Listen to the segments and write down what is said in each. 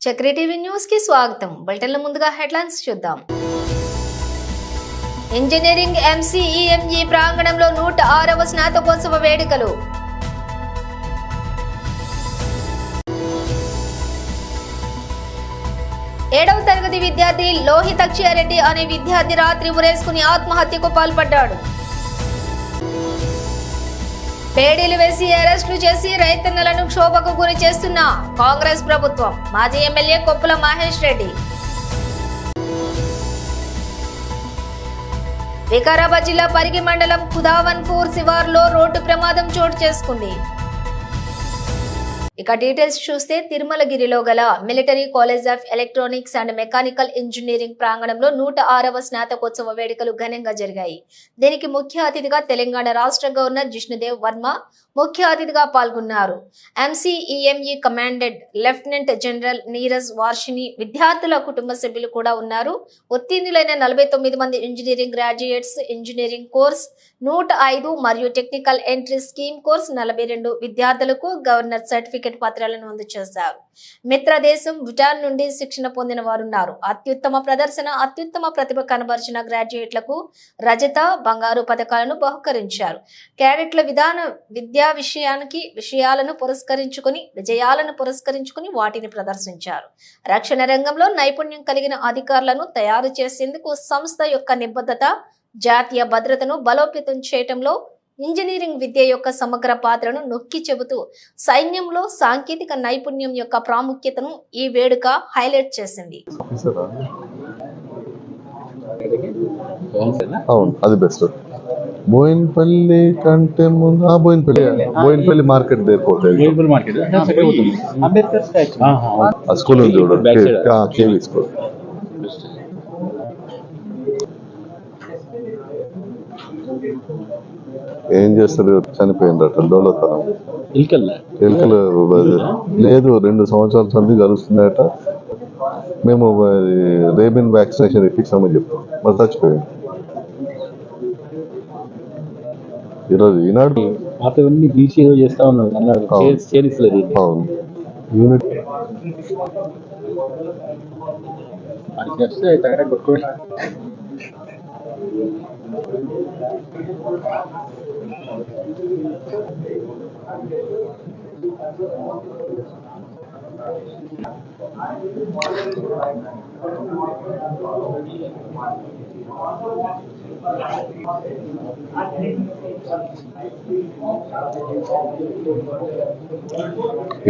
Chakri TV news కి స్వాగతం. బులెటిన్ల ముందుగా హెడ్లైన్స్ చూద్దాం. ఇంజనీరింగ్ ఎంసీఈఎంఈ ప్రాంగణంలో 106వ స్నాతకోత్సవ వేడుకలు. ఏడవ తరగతి విద్యార్థి లోహితక్షయారెడ్డి అనే విద్యార్థి రాత్రి ఉరేసుకుని ఆత్మహత్యకు పాల్పడ్డాడు. పేడీలు వేసి అరెస్టులు చేసి రైతన్నలను క్షోభకు గురి చేస్తున్న కాంగ్రెస్ ప్రభుత్వం. మాజీ ఎమ్మెల్యే కొప్పుల మహేష్ రెడ్డి. వికారాబాద్ జిల్లా పరిగి మండలం ఖుదావన్పూర్ శివార్లో రోడ్డు ప్రమాదం చోటు చేసుకుంది. ఇక డీటెయిల్స్ చూస్తే తిరుమలగిరిలో గల military college of electronics and mechanical engineering ప్రాంగణంలో 106వ స్నాతకోత్సవ వేడుకలు ఘనంగా జరిగాయి. దీనికి ముఖ్య అతిథిగా తెలంగాణ రాష్ట్ర గవర్నర్ జిష్ణుదేవ్ వర్మ ముఖ్య అతిథిగా పాల్గొన్నారు. MCEME commandant lieutenant general Neeraj Varshini, విద్యార్థుల కుటుంబ సభ్యులు కూడా ఉన్నారు. ఉత్తీర్ణులైన 49 మంది ఇంజనీరింగ్ గ్రాడ్యుయేట్స్, ఇంజనీరింగ్ కోర్స్ 105 మరియు టెక్నికల్ ఎంట్రీ స్కీమ్ కోర్స్ 42 విద్యార్థులకు గవర్నర్ సర్టిఫికేట్ పత్రాలను అందజేశారు. మిత్ర దేశం భూటాన్ నుండి శిక్షణ పొందిన వారున్నారు. అత్యుత్తమ ప్రదర్శన, అత్యుత్తమ ప్రతిభ కనబరిచిన గ్రాడ్యుయేట్లకు రజత, బంగారు పథకాలను బహుకరించారు. క్యాడెట్ల విజయాలను పురస్కరించుకుని వాటిని ప్రదర్శించారు. రక్షణ రంగంలో నైపుణ్యం కలిగిన అధికారులను తయారు చేసేందుకు సంస్థ యొక్క నిబద్ధత, జాతీయ భద్రతను బలోపేతం చేయటంలో ఇంజనీరింగ్ విద్య యొక్క సమగ్ర పాత్రను నొక్కి చెబుతూ సైన్యంలో సాంకేతిక నైపుణ్యం యొక్క ప్రాముఖ్యతను ఈ వేడుక హైలైట్ చేసింది. అది బెస్ట్. బోయిన్పల్లి కంటే ముందు బోయిన్పల్లి మార్కెట్ ఆ స్కూల్ ఉంది చూడండి, కేవీ స్కూల్. ఏం చేస్తారు, చనిపోయిందట డోలతనం. ఎలుకలు లేదు, 2 సంవత్సరాల సంది కలుస్తున్నాయట. మేము రేబిన్ వ్యాక్సినేషన్ ఇప్పించామని చెప్తాం, మరి చచ్చిపోయింది. ఈరోజు ఈనాడు చేస్తా ఉన్నారు. అవును, యూనిట్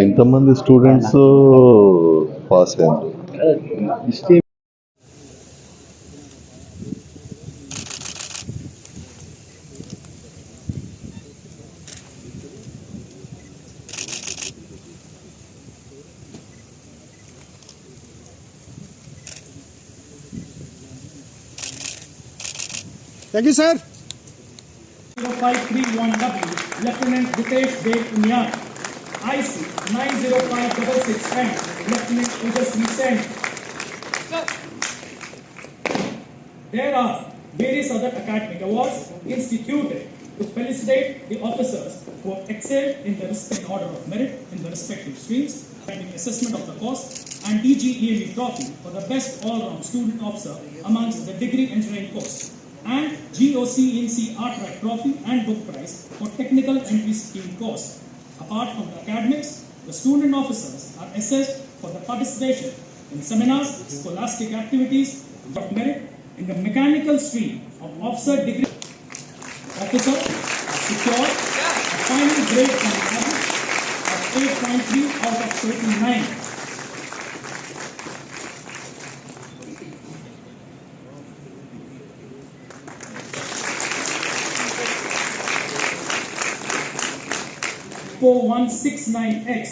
ఎంతమంది స్టూడెంట్స్ పాస్ అయ్యారు? Thank you, sir. 0531W, Lieutenant Hitesh Dev Unyan. IC 90566N, Lieutenant Ujasvi Sen. There are various other academic awards instituted to felicitate the officers who have excelled in order of merit in the respective streams, academic assessment of the course, and DGEME trophy for the best all-round student officer amongst the degree engineering course, and GOCNC Art Track Trophy and Book Prize for Technical Entry Scheme course. Apart from the academics, the student officers are assessed for the participation in seminars, scholastic activities of merit in the mechanical stream of officer degree. Officer secured a final grade from the average of 8.3 out of 39. (4169X)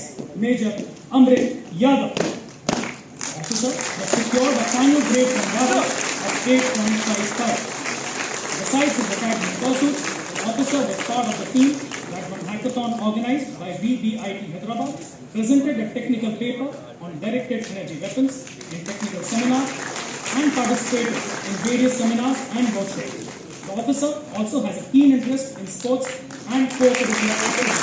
Major Amrit Yadav. Officer has secured a final grade from Yadav at 8.55. Besides his academic pursuits, the officer was part of the team that one hackathon organized by VBIT Hyderabad presented a technical paper on directed energy weapons in technical seminars and participated in various seminars and workshops. The officer also has a keen interest in sports and co-curricular activities.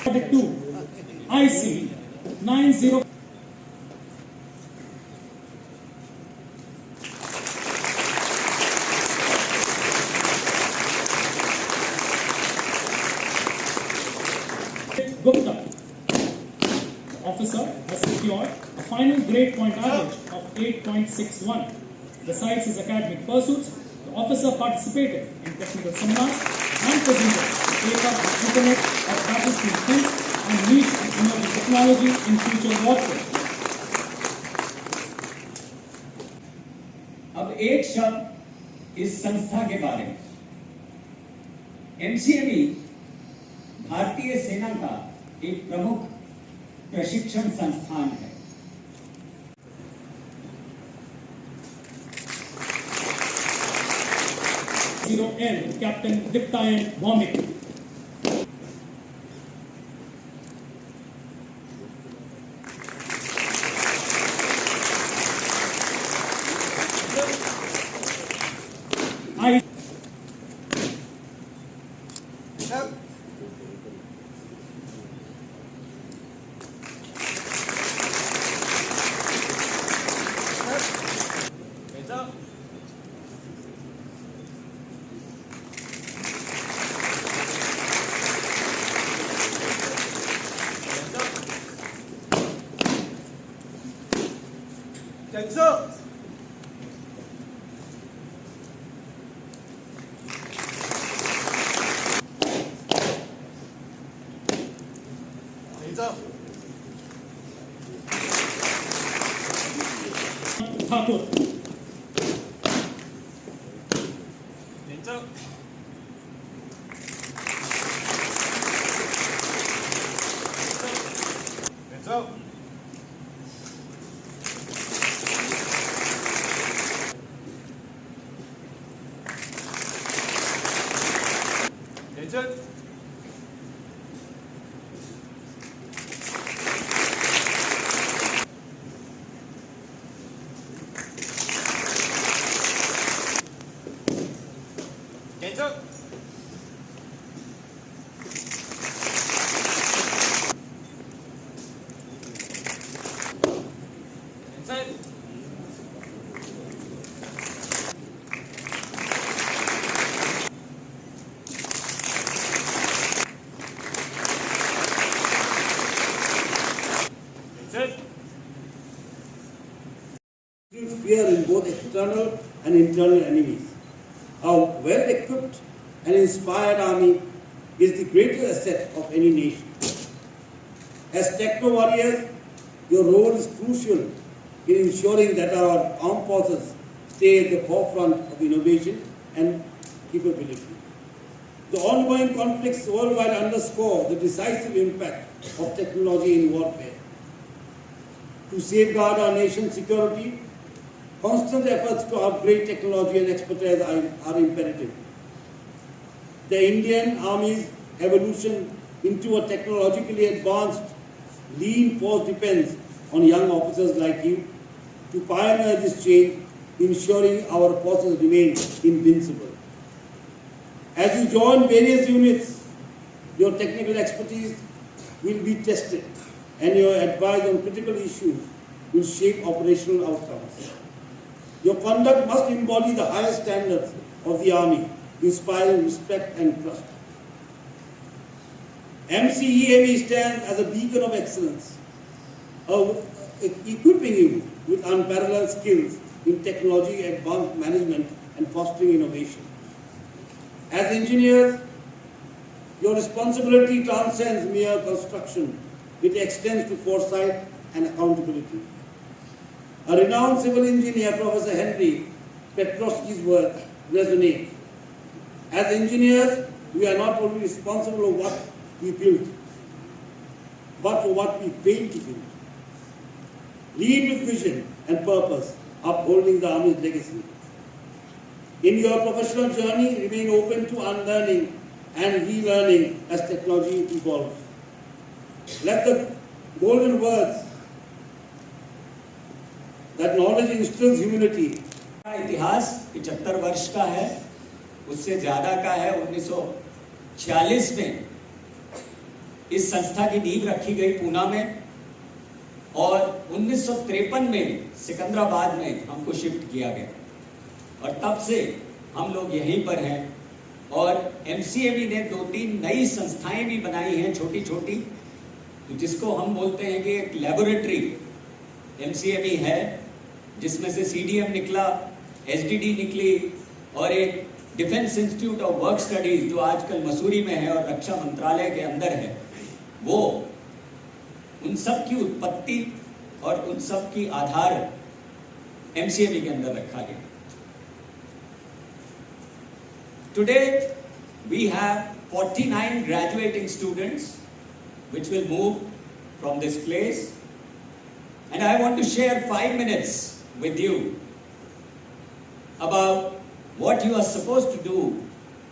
Project 2 IC 90. Gupta, officer, has secured a final grade point average of 8.61. Besides his academic pursuits, the officer participated in technical seminars and presented the paper Internet of Battlefield Defense and Niche and Emerging Technology in Future Warfare. अब एक शब्द इस संस्था के बारे में। MCME भारतीय सेना का एक प्रमुख प्रशिक्षण संस्थान है। L Captain Diptayan Vomik. I Thakur. Fear in both external and internal enemies. A well-equipped and inspired army is the greatest asset of any nation. As techno warriors, your role is crucial in ensuring that our armed forces stay at the forefront of innovation and capability. The ongoing conflicts worldwide underscore the decisive impact of technology in warfare. To safeguard our nation's security, constant efforts to upgrade technology and expertise are imperative. The Indian Army's evolution into a technologically advanced, lean force depends on young officers like you to pioneer this change, ensuring our forces remain invincible. As you join various units, your technical expertise will be tested and your advice on critical issues will shape operational outcomes. Your conduct must embody the highest standards of the Army, inspiring respect and trust. MCEME stands as a beacon of excellence, equipping you with unparalleled skills in technology, advanced management, and fostering innovation. As engineers, your responsibility transcends mere construction. It extends to foresight and accountability. A renowned civil engineer, Professor Henry Petrosky's words resonate. As engineers, we are not only responsible for what we build, but for what we fail to build. Lead with vision and purpose, upholding the Army's legacy. In your professional journey, remain open to unlearning and relearning as technology evolves. Let the golden words that knowledge instills humility. इतिहास 75 वर्ष का है, उससे ज़्यादा का है। 1946 में इस संस्था की नींव रखी गई पूना में और 1953 में सिकंदराबाद में हमको शिफ्ट किया गया और तब से हम लोग यहीं पर हैं। और MCME ने 2-3 नई संस्थाएं भी बनाई हैं छोटी छोटी, तो जिसको हम बोलते हैं कि एक लेबोरेटरी MCME है, जिसमें से CDM निकला, SDD निकली और एक defence institute of work studies जो आजकल मसूरी में है और रक्षा मंत्रालय के अंदर है, वो उन सब की उत्पत्ति और उन सब की आधार MCME के अंदर रखा गया। Today we have 49 graduating students which will move from this place, and I want to share 5 minutes with you about what you are supposed to do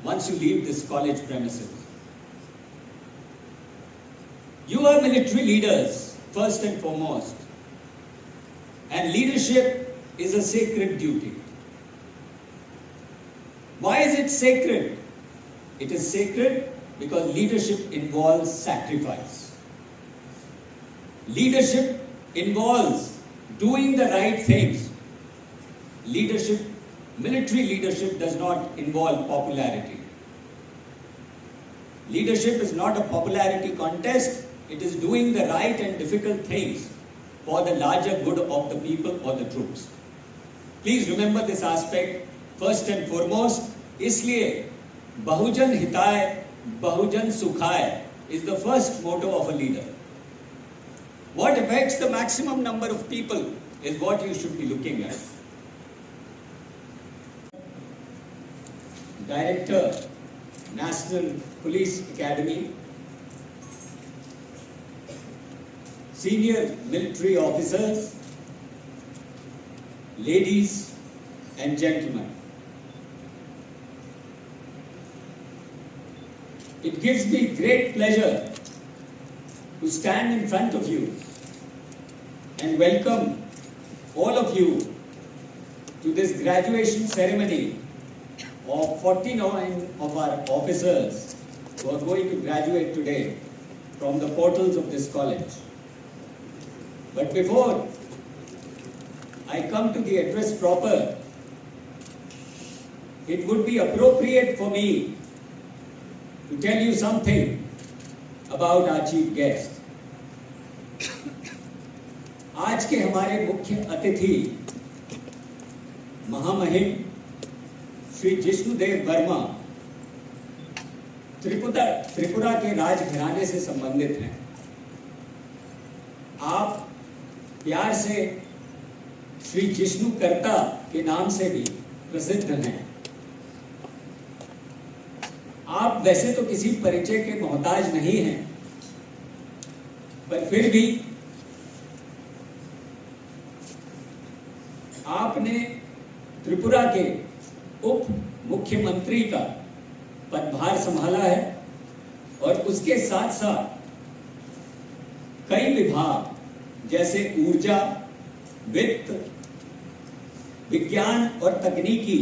once you leave this college premises. You are military leaders first and foremost, and leadership is a sacred duty. Why is it sacred? It is sacred because leadership involves sacrifice. Leadership involves doing the right things. Leadership, military leadership does not involve popularity. Leadership is not a popularity contest. It is doing the right and difficult things for the larger good of the people or the troops. Please remember this aspect first and foremost. इसलिए बहुजन हिताय बहुजन सुखाय is the first motto of a leader. What affects the maximum number of people is what you should be looking at. Director, National Police Academy, senior military officers, ladies and gentlemen. It gives me great pleasure to stand in front of you and welcome all of you to this graduation ceremony of 49 of our officers who are going to graduate today from the portals of this college. But before I come to the address proper, it would be appropriate for me to tell you something about our chief guest. आज के हमारे मुख्य अतिथि महामहिम श्री जिष्णुदेव वर्मा त्रिपुरा के राजघराने से संबंधित हैं। आप प्यार से श्री जिष्णु कर्ता के नाम से भी प्रसिद्ध हैं। आप वैसे तो किसी परिचय के मोहताज नहीं हैं, पर फिर भी आपने त्रिपुरा के उप मुख्यमंत्री का पदभार संभाला है और उसके साथ साथ कई विभाग जैसे ऊर्जा, वित्त, विज्ञान और तकनीकी,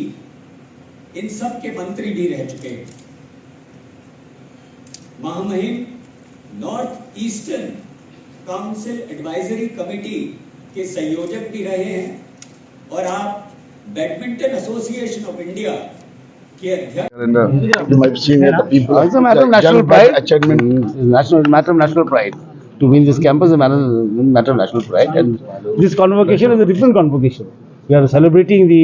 इन सब के मंत्री भी रह चुके हैं। महामहिम north eastern council advisory committee के संयोजक भी रहे हैं और आप बैडमिंटन एसोसिएशन ऑफ इंडिया के अध्यक्ष। You might see the people. It's a matter of national young pride. achievement. Matter of national pride. To win this campus is a matter of national pride, and this convocation is a different convocation. We are celebrating the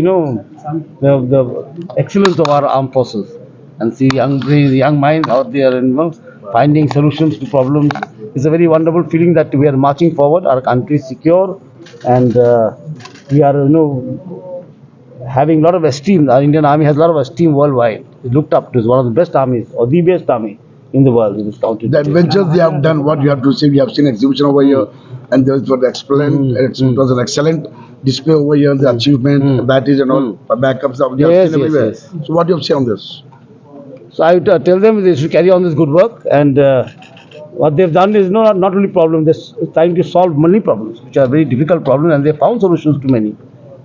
excellence of our armed forces, and see young minds out there and finding solutions to problems. It's a very wonderful feeling that we are marching forward. Our country is secure, and we are having a lot of esteem. Our Indian Army has a lot of esteem worldwide. It's looked up to as one of the best armies or the best army in the world in this country. The adventures they have done, what you have to say, we have seen exhibition over here, and there was excellent. It was an excellent display over here. The achievement, batteries and all, backups. You have seen everywhere. Yes. So what do you have to say on this? So I would tell them they should carry on this good work, and what they've done is not only problem, they're trying to solve many problems, which are very difficult problems, and they found solutions to many.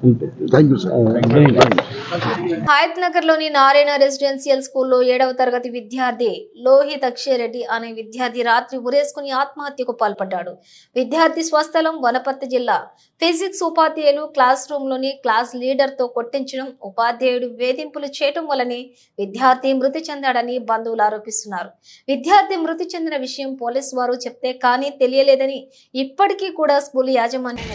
Thank you, sir. Very important. Hayath Nagar లోని Narayana residential స్కూల్లో 7వ తరగతి విద్యార్థి లోహిత్ అక్షయ్ రెడ్డి అనే విద్యార్థి రాత్రి ఉరేసుకుని ఆత్మహత్యకు పాల్పడ్డాడు. విద్యార్థి స్వస్థలం వనపర్తి జిల్లా. ఫిజిక్స్ ఉపాధ్యాయులు క్లాస్ రూమ్ లోని క్లాస్ లీడర్ తో కొట్టించడం, ఉపాధ్యాయుడు వేధింపులు చేయడం వల్లనే విద్యార్థి మృతి చెందాడని బంధువులు ఆరోపిస్తున్నారు. విద్యార్థి మృతి చెందిన విషయం పోలీసు వారు చెప్తే కానీ తెలియలేదని ఇప్పటికీ కూడా స్కూల్ యాజమాన్యం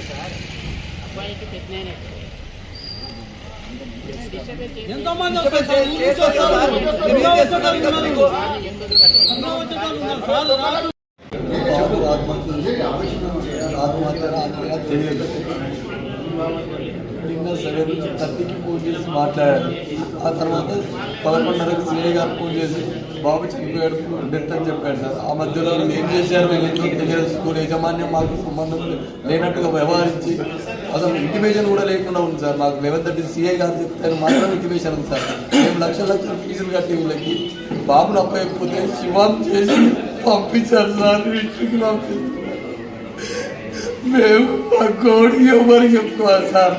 నిన్న 7:30కి ఫోన్ చేసి మాట్లాడాడు. ఆ తర్వాత 11:30కి సిఐ గారు ఫోన్ చేసి బాబు చనిపోయాడు, డెత్ అని చెప్పాడు సార్. ఆ మధ్యలో ఏం చేశారు తెలియదు. స్కూల్ యాజమాన్యం మాకు సంబంధం లేనట్టుగా వ్యవహరించి అసలు ఇంటిమేషన్ కూడా లేకుండా ఉంది సార్. మాకు 11:30 సిఐ గారు చెప్తారు మాత్రం ఇంటిమేషన్ ఉంది సార్. మేము లక్షల ఫీజులు కట్టి వీళ్ళకి బాబును అప్పకపోతే శివం చేసి పంపించారు సార్. ఇంటికి పంపించారు. మేము మా కోడి ఎవరు చెప్పుకోవాలి సార్.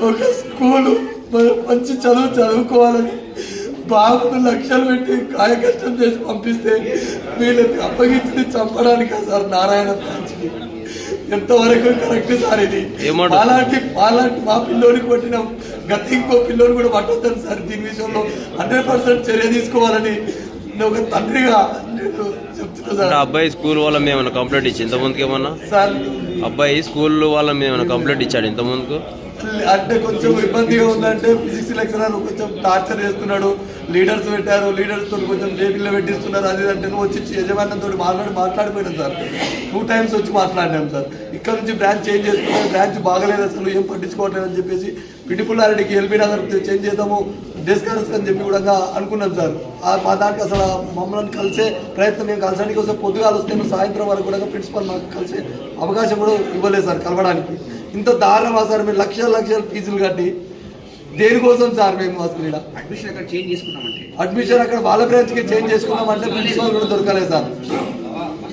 ఒక స్కూలు మంచి చదువుకోవాలని బాబును లక్షలు పెట్టి కాయ కష్టం చేసి పంపిస్తే వీళ్ళకి అప్పగించింది చంపడానికా సార్ నారాయణ బ్రాంచ్కి? ఎంతవరకు కరెక్ట్ సార్ ఇది? అలాంటి మా పిల్లోనికి కొట్టిన గతి ఇంకో పిల్లోని కూడా పట్టొద్దని సార్. దీని విషయంలో 100% చర్య తీసుకోవాలని ఒక తండ్రిగా నేను చెప్తున్నా సార్. అబ్బాయి స్కూల్ వాళ్ళ మేము కంప్లైంట్ ఇచ్చి ఇంతకుముందుకు ఏమన్నా సార్ అబ్బాయి స్కూల్ వాళ్ళ మేము కంప్లైంట్ ఇచ్చాడు ఇంతకుముందుకు? అంటే కొంచెం ఇబ్బందిగా ఉందంటే ఫిజిక్స్ లెక్చరర్ కొంచెం టార్చర్ చేస్తున్నాడు. లీడర్స్ పెట్టారు, లీడర్స్ తోటి కొంచెం జేబీలో పెట్టిస్తున్నారు. అది అంటే వచ్చి యజమాన్యంతో మాట్లాడిపోయినాం సార్. 2 times వచ్చి మాట్లాడినాం సార్. ఇక్కడ నుంచి బ్రాంచ్ చేంజ్ చేసుకున్నాం, బ్రాంచ్ బాగలేదు అసలు ఏం పట్టించుకోవట్లేదు అని చెప్పేసి పిటిపుల్లారెడ్డికి ఎల్బీ నగర్ చేంజ్ చేద్దాము డిస్కస్ అని చెప్పి కూడా అనుకున్నాం సార్. మా దానికి అసలు మమ్మల్ని కలిసే ప్రయత్నం మేము కలిసడానికి వస్తే పొద్దుగాలు వస్తే సాయంత్రం వరకు కూడా ప్రిన్సిపల్ మాకు కలిసే అవకాశం కూడా ఇవ్వలేదు సార్ కలవడానికి. ఇంత దారుణమా సార్? మేము లక్షల ఫీజులు కట్టి దేనికోసం సార్? మేము అసలు అడ్మిషన్ అక్కడ చేంజ్ చేసుకున్నామంటే అడ్మిషన్ అక్కడ వాళ్ళ బ్రాంచ్కి చేంజ్ చేసుకున్నామంటే ప్రిన్సిపల్ కూడా దొరకలేదు సార్.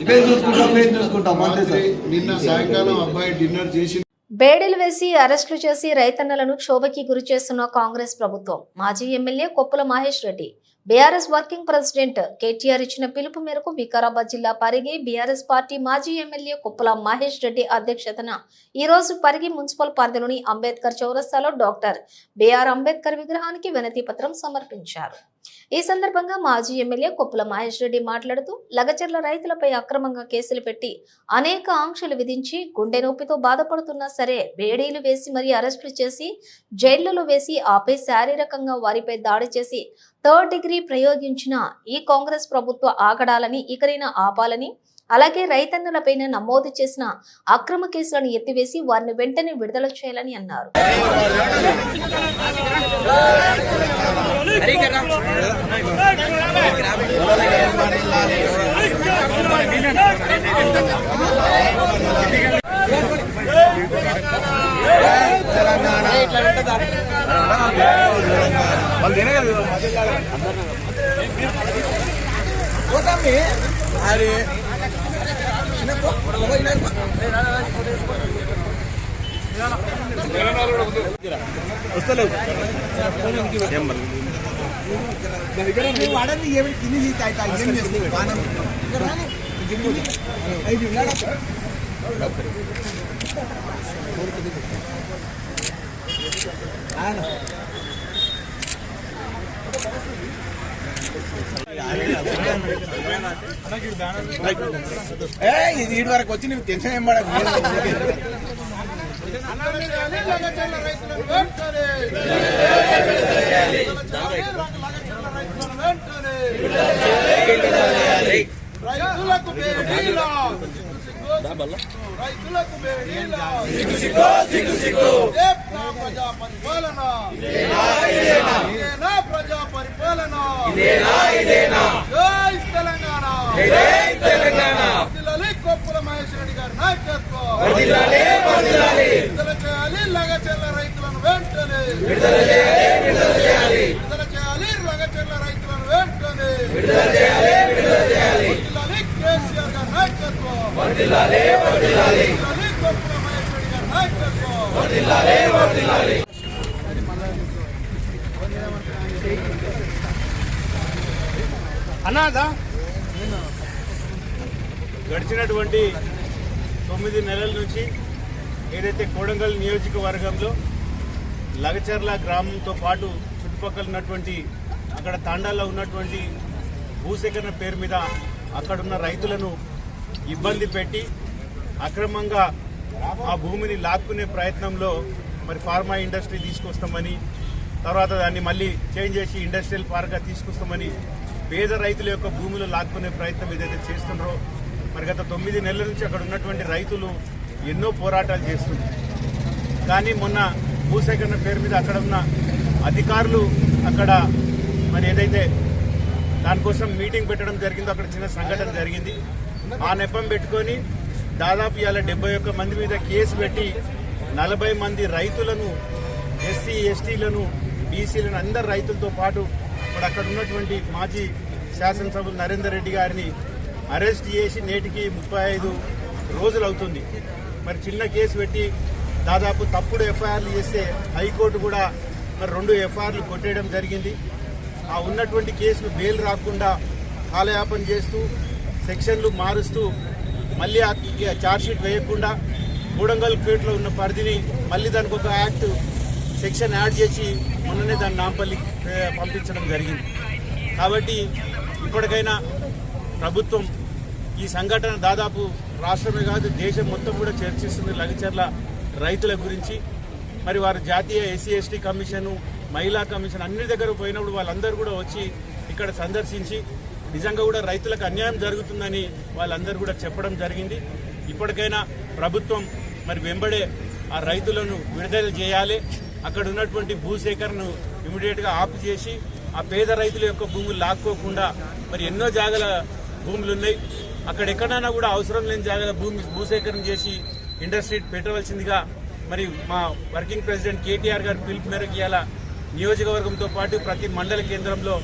మేము చూసుకుంటాం అంతే సార్. నిన్న సాయంకాలం అబ్బాయి డిన్నర్ చేసి బేడీలు వేసి అరెస్టులు చేసి రైతన్నలను క్షోభకి గురి చేస్తున్న కాంగ్రెస్ ప్రభుత్వం. మాజీ MLA Koppula Mahesh Reddy BRS working president KTR ఇచ్చిన పిలుపు మేరకు వికారాబాద్ జిల్లా పరిగి బీఆర్ఎస్ పార్టీ మాజీ ఎమ్మెల్యే కొప్పుల మహేష్ రెడ్డి అధ్యక్షతన ఈ రోజు పరిగి మున్సిపల్ పరిధిలోని అంబేద్కర్ చౌరస్తాలో డాక్టర్ బిఆర్ అంబేద్కర్ విగ్రహానికి వినతి పత్రం సమర్పించారు. ఈ సందర్భంగా మాజీ ఎమ్మెల్యే కొప్పుల మహేష్ రెడ్డి మాట్లాడుతూ లగచర్ల రైతులపై అక్రమంగా కేసులు పెట్టి అనేక ఆంక్షలు విధించి గుండె నొప్పితో బాధపడుతున్నా సరే బేడీలు వేసి మరీ అరెస్టులు చేసి జైళ్లలో వేసి ఆపై శారీరకంగా వారిపై దాడి చేసి 3rd డిగ్రీ ప్రయోగించిన ఈ కాంగ్రెస్ ప్రభుత్వ ఆగడాలని ఇకరైనా ఆపాలని, అలాగే రైతన్నులపైన నమోదు చేసిన అక్రమ కేసులను ఎత్తివేసి వారిని వెంటనే విడుదల చేయాలని అన్నారు. ఇది వరకు వచ్చి నీకు టెన్షన్ ఏం పడదు. ప్రజా పరిపాలన కొప్పుల మహేష్ రెడ్డి గారి నాయకత్వం విడుదల చేయాలి. లగచర్ల రైతులను వెంటనే విడుదల చేయాలి. లగచర్ల రైతులను వెంటనే కేసీఆర్ గారి నాయకత్వం కొప్పుల మహేష్ రెడ్డి గారి నాయకత్వం. అనాదా గడిచినటువంటి 9 నెలల నుంచి ఏదైతే కోడంగల్ నియోజకవర్గంలో లగచర్ల గ్రామంతో పాటు చుట్టుపక్కల ఉన్నటువంటి అక్కడ తాండాల్లో ఉన్నటువంటి భూసేకరణ పేరు మీద అక్కడున్న రైతులను ఇబ్బంది పెట్టి అక్రమంగా ఆ భూమిని లాక్కునే ప్రయత్నంలో మరి ఫార్మా ఇండస్ట్రీ తీసుకొస్తామని, తర్వాత దాన్ని మళ్ళీ చేంజ్ చేసి ఇండస్ట్రియల్ పార్క్గా తీసుకొస్తామని పేద రైతుల యొక్క భూములు లాక్కునే ప్రయత్నం ఏదైతే చేస్తున్నారో మరి గత 9 నెలల నుంచి అక్కడ ఉన్నటువంటి రైతులు ఎన్నో పోరాటాలు చేస్తున్నారు. కానీ మొన్న భూసేకరణ పేరు మీద అక్కడ ఉన్న అధికారులు అక్కడ మరి ఏదైతే దానికోసం మీటింగ్ పెట్టడం జరిగిందో అక్కడ చిన్న సంఘటన జరిగింది. ఆ నెపం పెట్టుకొని దాదాపు ఇవాళ 71 మంది మీద కేసు పెట్టి 40 మంది రైతులను, ఎస్సీ ఎస్టీలను, బీసీలను అందరు రైతులతో పాటు ఇప్పుడు అక్కడ ఉన్నటువంటి మాజీ శాసనసభ్యులు నరేందర్ రెడ్డి గారిని అరెస్ట్ చేసి నేటికి 35 రోజులు అవుతుంది. మరి చిన్న కేసు పెట్టి దాదాపు తప్పుడు ఎఫ్ఐఆర్లు చేస్తే హైకోర్టు కూడా మరి 2 ఎఫ్ఐఆర్లు కొట్టేయడం జరిగింది. ఆ ఉన్నటువంటి కేసును బెయిల్ రాకుండా కాలయాపన చేస్తూ సెక్షన్లు మారుస్తూ మళ్ళీ ఆ ఛార్జ్షీట్ వేయకుండా కోడంగల్ పేటలో ఉన్న పరిధిని మళ్ళీ దానికి ఒక యాక్ట్ సెక్షన్ యాడ్ చేసి మొన్ననే దాన్ని నాంపల్లి పంపించడం జరిగింది. కాబట్టి ఇప్పటికైనా ప్రభుత్వం ఈ సంఘటన దాదాపు రాష్ట్రమే కాదు దేశం మొత్తం కూడా చర్చిస్తుంది లగచర్ల రైతుల గురించి. మరి వారు జాతీయ ఎస్సీ ఎస్టీ కమిషను, మహిళా కమిషన్ అన్ని దగ్గర పోయినప్పుడు వాళ్ళందరూ కూడా వచ్చి ఇక్కడ సందర్శించి నిజంగా కూడా రైతులకు అన్యాయం జరుగుతుందని వాళ్ళందరూ కూడా చెప్పడం జరిగింది. ఇప్పటికైనా ప్రభుత్వం మరి వెంబడే ఆ రైతులను విడుదల చేయాలి. అక్కడ ఉన్నటువంటి భూసేకరణను ఇమీడియట్గా ఆపు చేసి ఆ పేద రైతుల యొక్క భూములు లాక్కోకుండా మరి ఎన్నో జాగల భూములు ఉన్నాయి, అక్కడ ఎక్కడైనా కూడా అవసరం లేని జాగల భూసేకరణ చేసి ఇండస్ట్రీ పెట్టవలసిందిగా మరి మా వర్కింగ్ ప్రెసిడెంట్ కేటీఆర్ గారి పిలుపు మేరకు ఇవాళ నియోజకవర్గంతో పాటు ప్రతి మండల కేంద్రంలో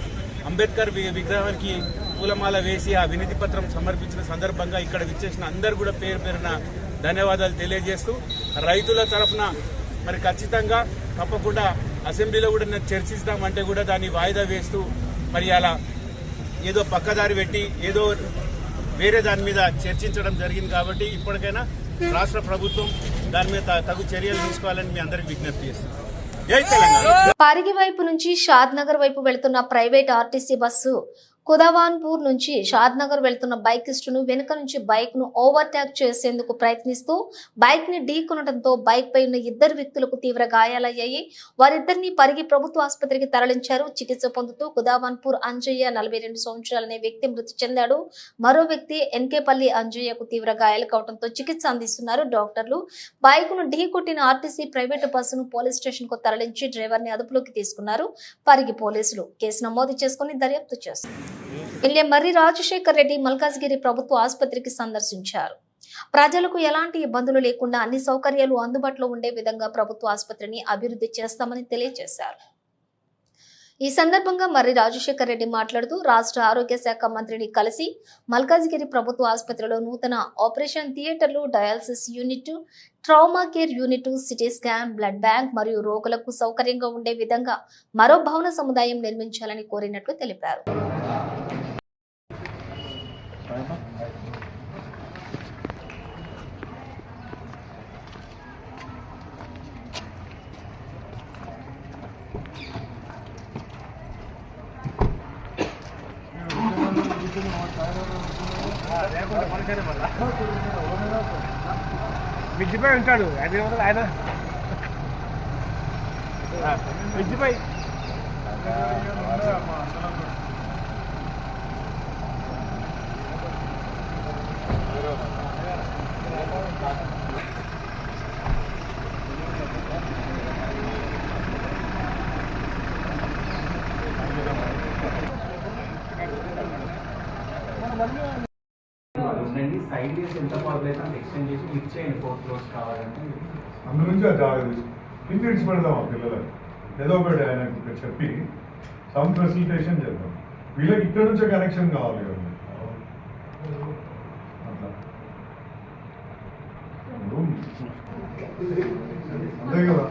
అంబేద్కర్ విగ్రహానికి పూలమాల వేసి ఆ వినతి పత్రం సమర్పించిన సందర్భంగా ఇక్కడ విచ్చేసిన అందరూ కూడా పేరు పేరున ధన్యవాదాలు తెలియజేస్తూ రైతుల తరఫున మరి ఖచ్చితంగా తప్పకుండా అసెంబ్లీలో కూడా చర్చిస్తామంటే కూడా దాన్ని వాయిదా వేస్తూ మరి అలా ఏదో పక్కదారి పెట్టి ఏదో వేరే దాని మీద చర్చించడం జరిగింది. కాబట్టి ఇప్పటికైనా రాష్ట్ర ప్రభుత్వం దాని మీద తగు చర్యలు తీసుకోవాలని మీ అందరికి విజ్ఞప్తి చేస్తున్నాం. జై తెలంగాణ. పరిగి వైపు నుంచి షాద్ నగర్ వైపు వెళ్తున్న ప్రైవేట్ ఆర్టీసీ బస్సు కుదవాన్పూర్ నుంచి షాద్ నగర్ వెళ్తున్న బైకిస్టును వెనుక నుంచి బైక్ ను ఓవర్టేక్ చేసేందుకు ప్రయత్నిస్తూ బైక్ ని ఢీకొనడంతో బైక్ పై ఉన్న 2 వ్యక్తులకు తీవ్ర గాయాలయ్యాయి. వారిద్దరిని పరిగి ప్రభుత్వ ఆసుపత్రికి తరలించారు. చికిత్స పొందుతూ కుదావాన్పూర్ అంజయ్య 42 సంవత్సరాలనే వ్యక్తి మృతి చెందాడు. మరో వ్యక్తి ఎన్కేపల్లి అంజయ్యకు తీవ్ర గాయాలు కావడంతో చికిత్స అందిస్తున్నారు డాక్టర్లు. బైక్ ను ఢీకొట్టిన ఆర్టీసీ ప్రైవేటు బస్సును పోలీస్ స్టేషన్ కు తరలించి డ్రైవర్ ని అదుపులోకి తీసుకున్నారు. పరిగి పోలీసులు కేసు నమోదు చేసుకుని దర్యాప్తు చేస్తున్నారు. ఎమ్మెల్యే మర్రి రాజశేఖర్ రెడ్డి మల్కాజ్గిరి ప్రభుత్వ ఆసుపత్రికి సందర్శించారు. ప్రజలకు ఎలాంటి ఇబ్బందులు లేకుండా అన్ని సౌకర్యాలు అందుబాటులో ఉండే విధంగా ప్రభుత్వ ఆసుపత్రిని అభివృద్ధి చేస్తామని తెలియజేశారు. ఈ సందర్భంగా మర్రి రాజశేఖర్ రెడ్డి మాట్లాడుతూ రాష్ట్ర ఆరోగ్య శాఖ మంత్రిని కలిసి మల్కాజ్గిరి ప్రభుత్వ ఆసుపత్రిలో నూతన ఆపరేషన్ థియేటర్లు, dialysis unit, trauma care unit, CT scan, blood bank మరియు రోగులకు సౌకర్యంగా ఉండే విధంగా మరో భవన సముదాయం నిర్మించాలని కోరినట్లు తెలిపారు. మిర్చిపై ఉంటాడు ఆయన మిర్చిపై సైడ్ చేసి ఎంత పర్లేదు అంటే ఎక్స్టెండ్ చేసి క్లిక్ చేయండి 4 ఫ్లోర్స్ కావాలంటే అందు నుంచి అది జాగ్రత్త కింద విడిచిపెడదాం ఆ పిల్లలకు ఏదో ఒకటి ఆయనకు చెప్పి సమ్ ఫెసిలిటేషన్ చేద్దాం. వీళ్ళకి ఇక్కడ నుంచే కనెక్షన్ కావాలి కదా అట్లా అంతే కదా.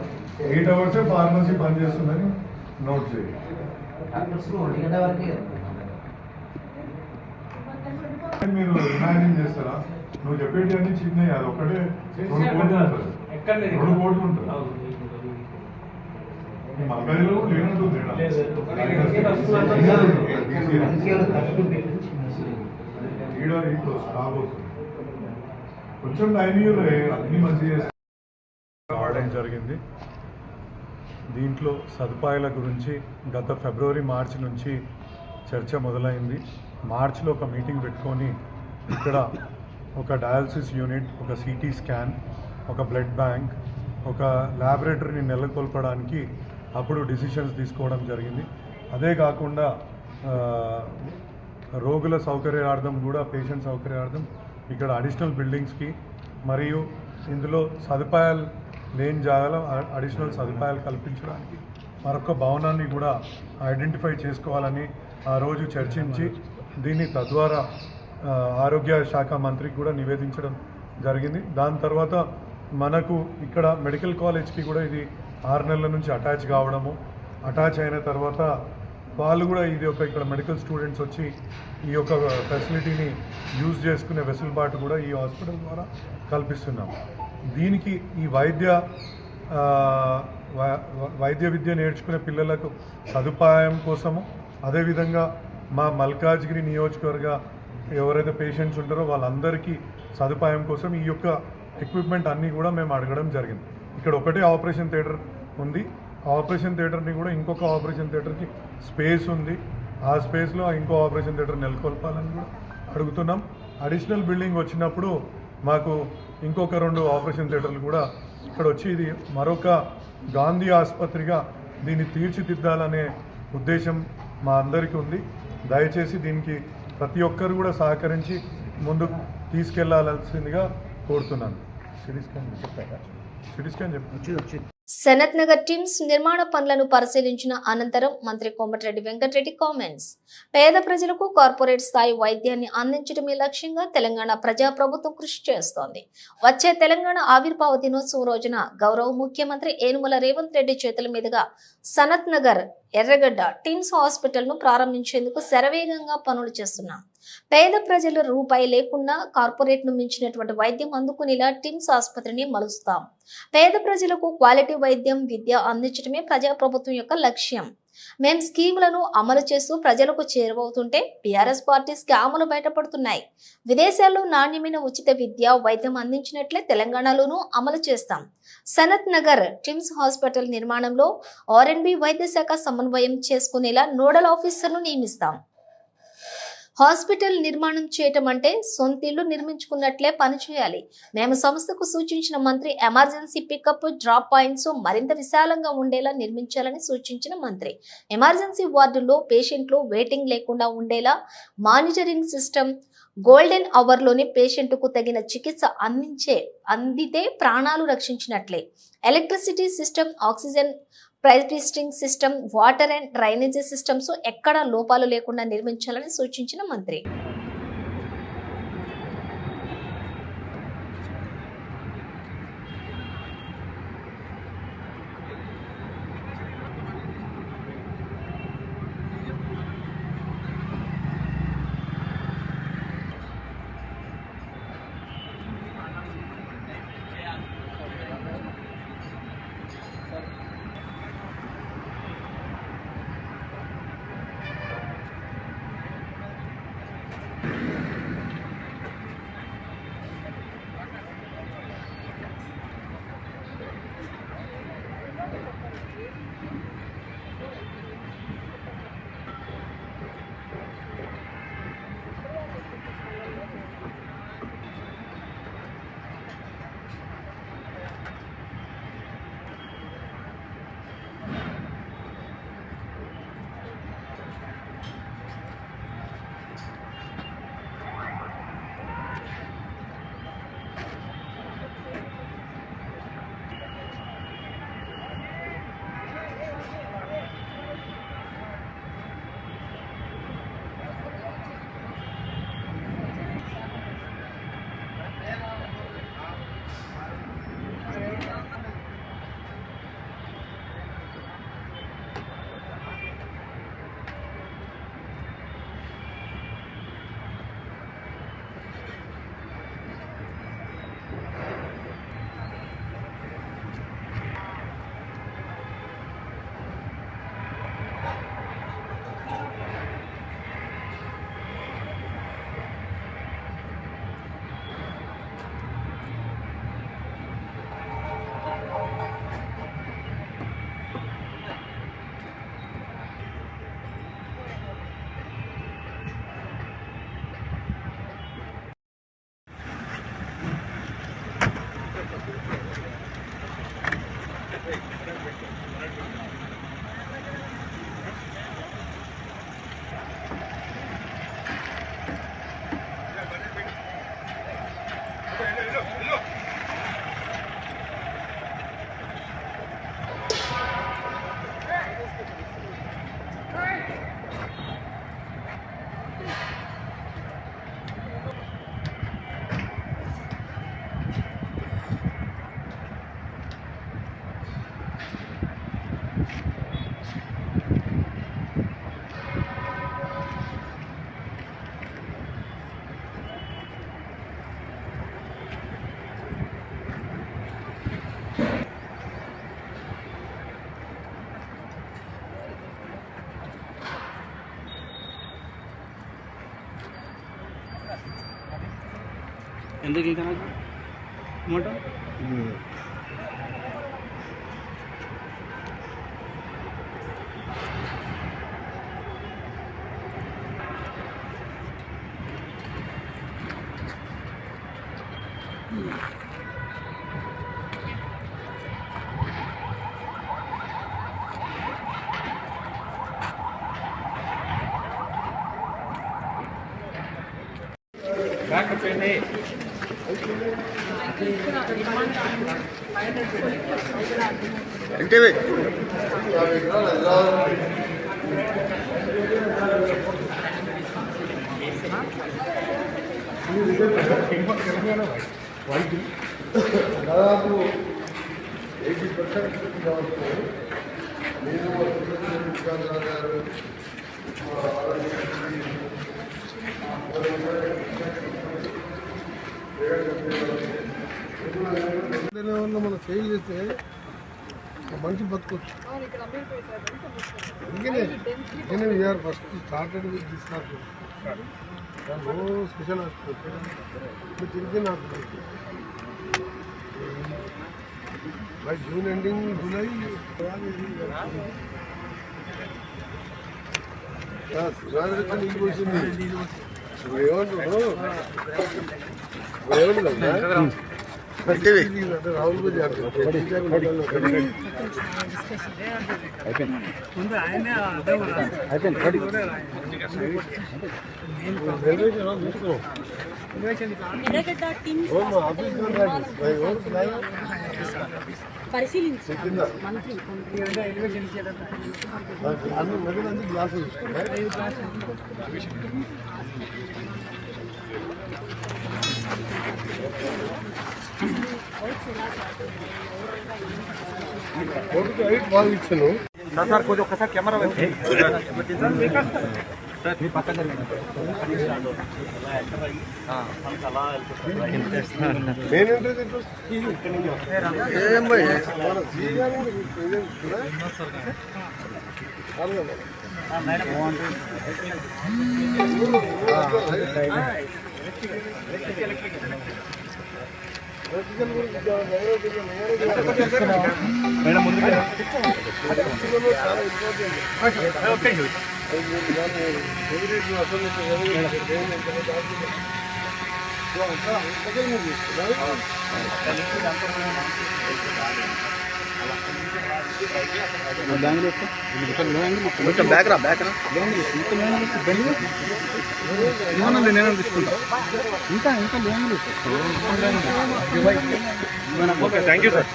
8 hours ఫార్మసీ పనిచేస్తుందని నోట్ చేయాలి. మీరు ఇమాజిన్ చేస్తారా? నువ్వు చెప్పేటి అన్ని చిన్నవి, అది ఒకటే 2 కోట్లు ఉంటుంది, 2 కోట్లు ఉంటుంది. ఈ మల్కాజ్గిరిలో లేనట్టుంది ఇప్పుడు స్టాప్ అవుతుంది. కొంచెం టైం అన్ని మంచిగా రావడం జరిగింది. దీంట్లో సదుపాయాల గురించి గత ఫిబ్రవరి మార్చి నుంచి చర్చ మొదలైంది. మార్చిలో ఒక మీటింగ్ పెట్టుకొని ఇక్కడ ఒక డయాలసిస్ యూనిట్, ఒక సిటీ స్కాన్, ఒక బ్లడ్ బ్యాంక్, ఒక ల్యాబొరేటరీని నెలకొల్పడానికి అప్పుడు డిసిషన్స్ తీసుకోవడం జరిగింది. అదే కాకుండా రోగుల సౌకర్యార్థం కూడా, పేషెంట్ సౌకర్యార్థం ఇక్కడ అడిషనల్ బిల్డింగ్స్కి మరియు ఇందులో సదుపాయాలు లేని జాగాలో అడిషనల్ సదుపాయాలు కల్పించడానికి మరొక భవనాన్ని కూడా ఐడెంటిఫై చేసుకోవాలని ఆ రోజు చర్చించి దీన్ని తద్వారా ఆరోగ్య శాఖ మంత్రికి కూడా నివేదించడం జరిగింది. దాని తర్వాత మనకు ఇక్కడ మెడికల్ కాలేజ్కి కూడా ఇది 6 నెలల నుంచి అటాచ్ కావడము, అటాచ్ అయిన తర్వాత వాళ్ళు కూడా ఇది ఒక ఇక్కడ మెడికల్ స్టూడెంట్స్ వచ్చి ఈ యొక్క ఫెసిలిటీని యూజ్ చేసుకునే వెసులుబాటు కూడా ఈ హాస్పిటల్ ద్వారా కల్పిస్తున్నాం. దీనికి ఈ వైద్య విద్య నేర్చుకునే పిల్లలకు సదుపాయం కోసము, అదేవిధంగా మా మల్కాజ్గిరి నియోజకవర్గ ఎవరైతే పేషెంట్స్ ఉంటారో వాళ్ళందరికీ సదుపాయం కోసం ఈ యొక్క ఎక్విప్మెంట్ అన్నీ కూడా మేము అడగడం జరిగింది. ఇక్కడ ఒకటే ఆపరేషన్ థియేటర్ ఉంది. ఆపరేషన్ థియేటర్ని కూడా ఇంకొక ఆపరేషన్ థియేటర్కి స్పేస్ ఉంది. ఆ స్పేస్లో ఇంకో ఆపరేషన్ థియేటర్ నెలకొల్పాలని కూడా అడుగుతున్నాం. అడిషనల్ బిల్డింగ్ వచ్చినప్పుడు మాకు ఇంకొక 2 ఆపరేషన్ థియేటర్లు కూడా ఇక్కడ వచ్చి ఇది మరొక గాంధీ ఆసుపత్రిగా దీన్ని తీర్చిదిద్దాలనే ఉద్దేశం మా అందరికీ ఉంది. దయచేసి దీనికి ప్రతి ఒక్కరు కూడా సహకరించి ముందుకు తీసుకెళ్లాల్సిందిగా కోరుతున్నాను. సిటీ స్కాన్ చెప్పండి. సనత్ నగర్ టీమ్స్ నిర్మాణ పనులను పరిశీలించిన అనంతరం మంత్రి కోమటిరెడ్డి వెంకటరెడ్డి కామెంట్స్. పేద ప్రజలకు కార్పొరేట్ స్థాయి వైద్యాన్ని అందించడమే లక్ష్యంగా తెలంగాణ ప్రజాప్రభుత్వం కృషి చేస్తోంది. వచ్చే తెలంగాణ ఆవిర్భావ దినోత్సవం రోజున గౌరవ ముఖ్యమంత్రి యనుమల రేవంత్ రెడ్డి చేతుల మీదుగా సనత్ నగర్ ఎర్రగడ్డ టీమ్స్ హాస్పిటల్ ను ప్రారంభించేందుకు శరవేగంగా పనులు చేస్తున్నాం. పేద ప్రజలు రూపాయి లేకుండా కార్పొరేట్ ను మించినటువంటి వైద్యం అందుకునేలా టీమ్స్ ఆసుపత్రిని మలుస్తాం. పేద ప్రజలకు క్వాలిటీ వైద్యం, విద్య అందించడమే ప్రజాప్రభుత్వం యొక్క లక్ష్యం. మేం స్కీములను అమలు చేస్తూ ప్రజలకు చేరువవుతుంటే బీఆర్ఎస్ పార్టీ స్కాములు బయటపడుతున్నాయి. విదేశాల్లో నాణ్యమైన ఉచిత విద్య, వైద్యం అందించినట్లే తెలంగాణలోనూ అమలు చేస్తాం. సనత్ నగర్ టిమ్స్ హాస్పిటల్ నిర్మాణంలో ఆర్ఎండ్బి వైద్య శాఖ సమన్వయం చేసుకునేలా నోడల్ ఆఫీసర్ను నియమిస్తాం. హాస్పిటల్ నిర్మాణం చేయటం అంటే సొంతిల్లు నిర్మించుకున్నట్లే పనిచేయాలి. మేము సంస్థకు సూచించిన మంత్రి ఎమర్జెన్సీ పికప్, డ్రాప్ పాయింట్స్ మరింత విశాలంగా ఉండేలా నిర్మించాలని సూచించిన మంత్రి ఎమర్జెన్సీ వార్డుల్లో పేషెంట్లు వెయిటింగ్ లేకుండా ఉండేలా మానిటరింగ్ సిస్టమ్, గోల్డెన్ అవర్లోని పేషెంట్కు తగిన చికిత్స అందితే ప్రాణాలు రక్షించినట్లే. ఎలక్ట్రిసిటీ సిస్టమ్, ఆక్సిజన్ ప్రైస్టింగ్ system, water and drainage systems ఎక్కడా లోపాలు లేకుండా నిర్మించాలని సూచించిన మంత్రి ఎందుకు ఇంకా నాకు అమౌంట్ దాదాపు 80% కావచ్చు. నేను మనం ఫెయిల్ చేస్తే మంచి బతుకోవచ్చు. అందుకనే we first started with this hospital. No special hospital మీరు తిరిగి నాకు బై జూన్ ఎండింగ్ జూలై నీకు వచ్చింది. ఏమంటున్నావు రాహుల్ గారు గ్లాసు బాగా ఇచ్చాను సార్ కొంచెం ఒక్కసారి కెమెరా మీ పక్కన బ్యాక్ రా నేను తీసుకుంటా ఇంకా ఓకే థ్యాంక్ యూ సార్.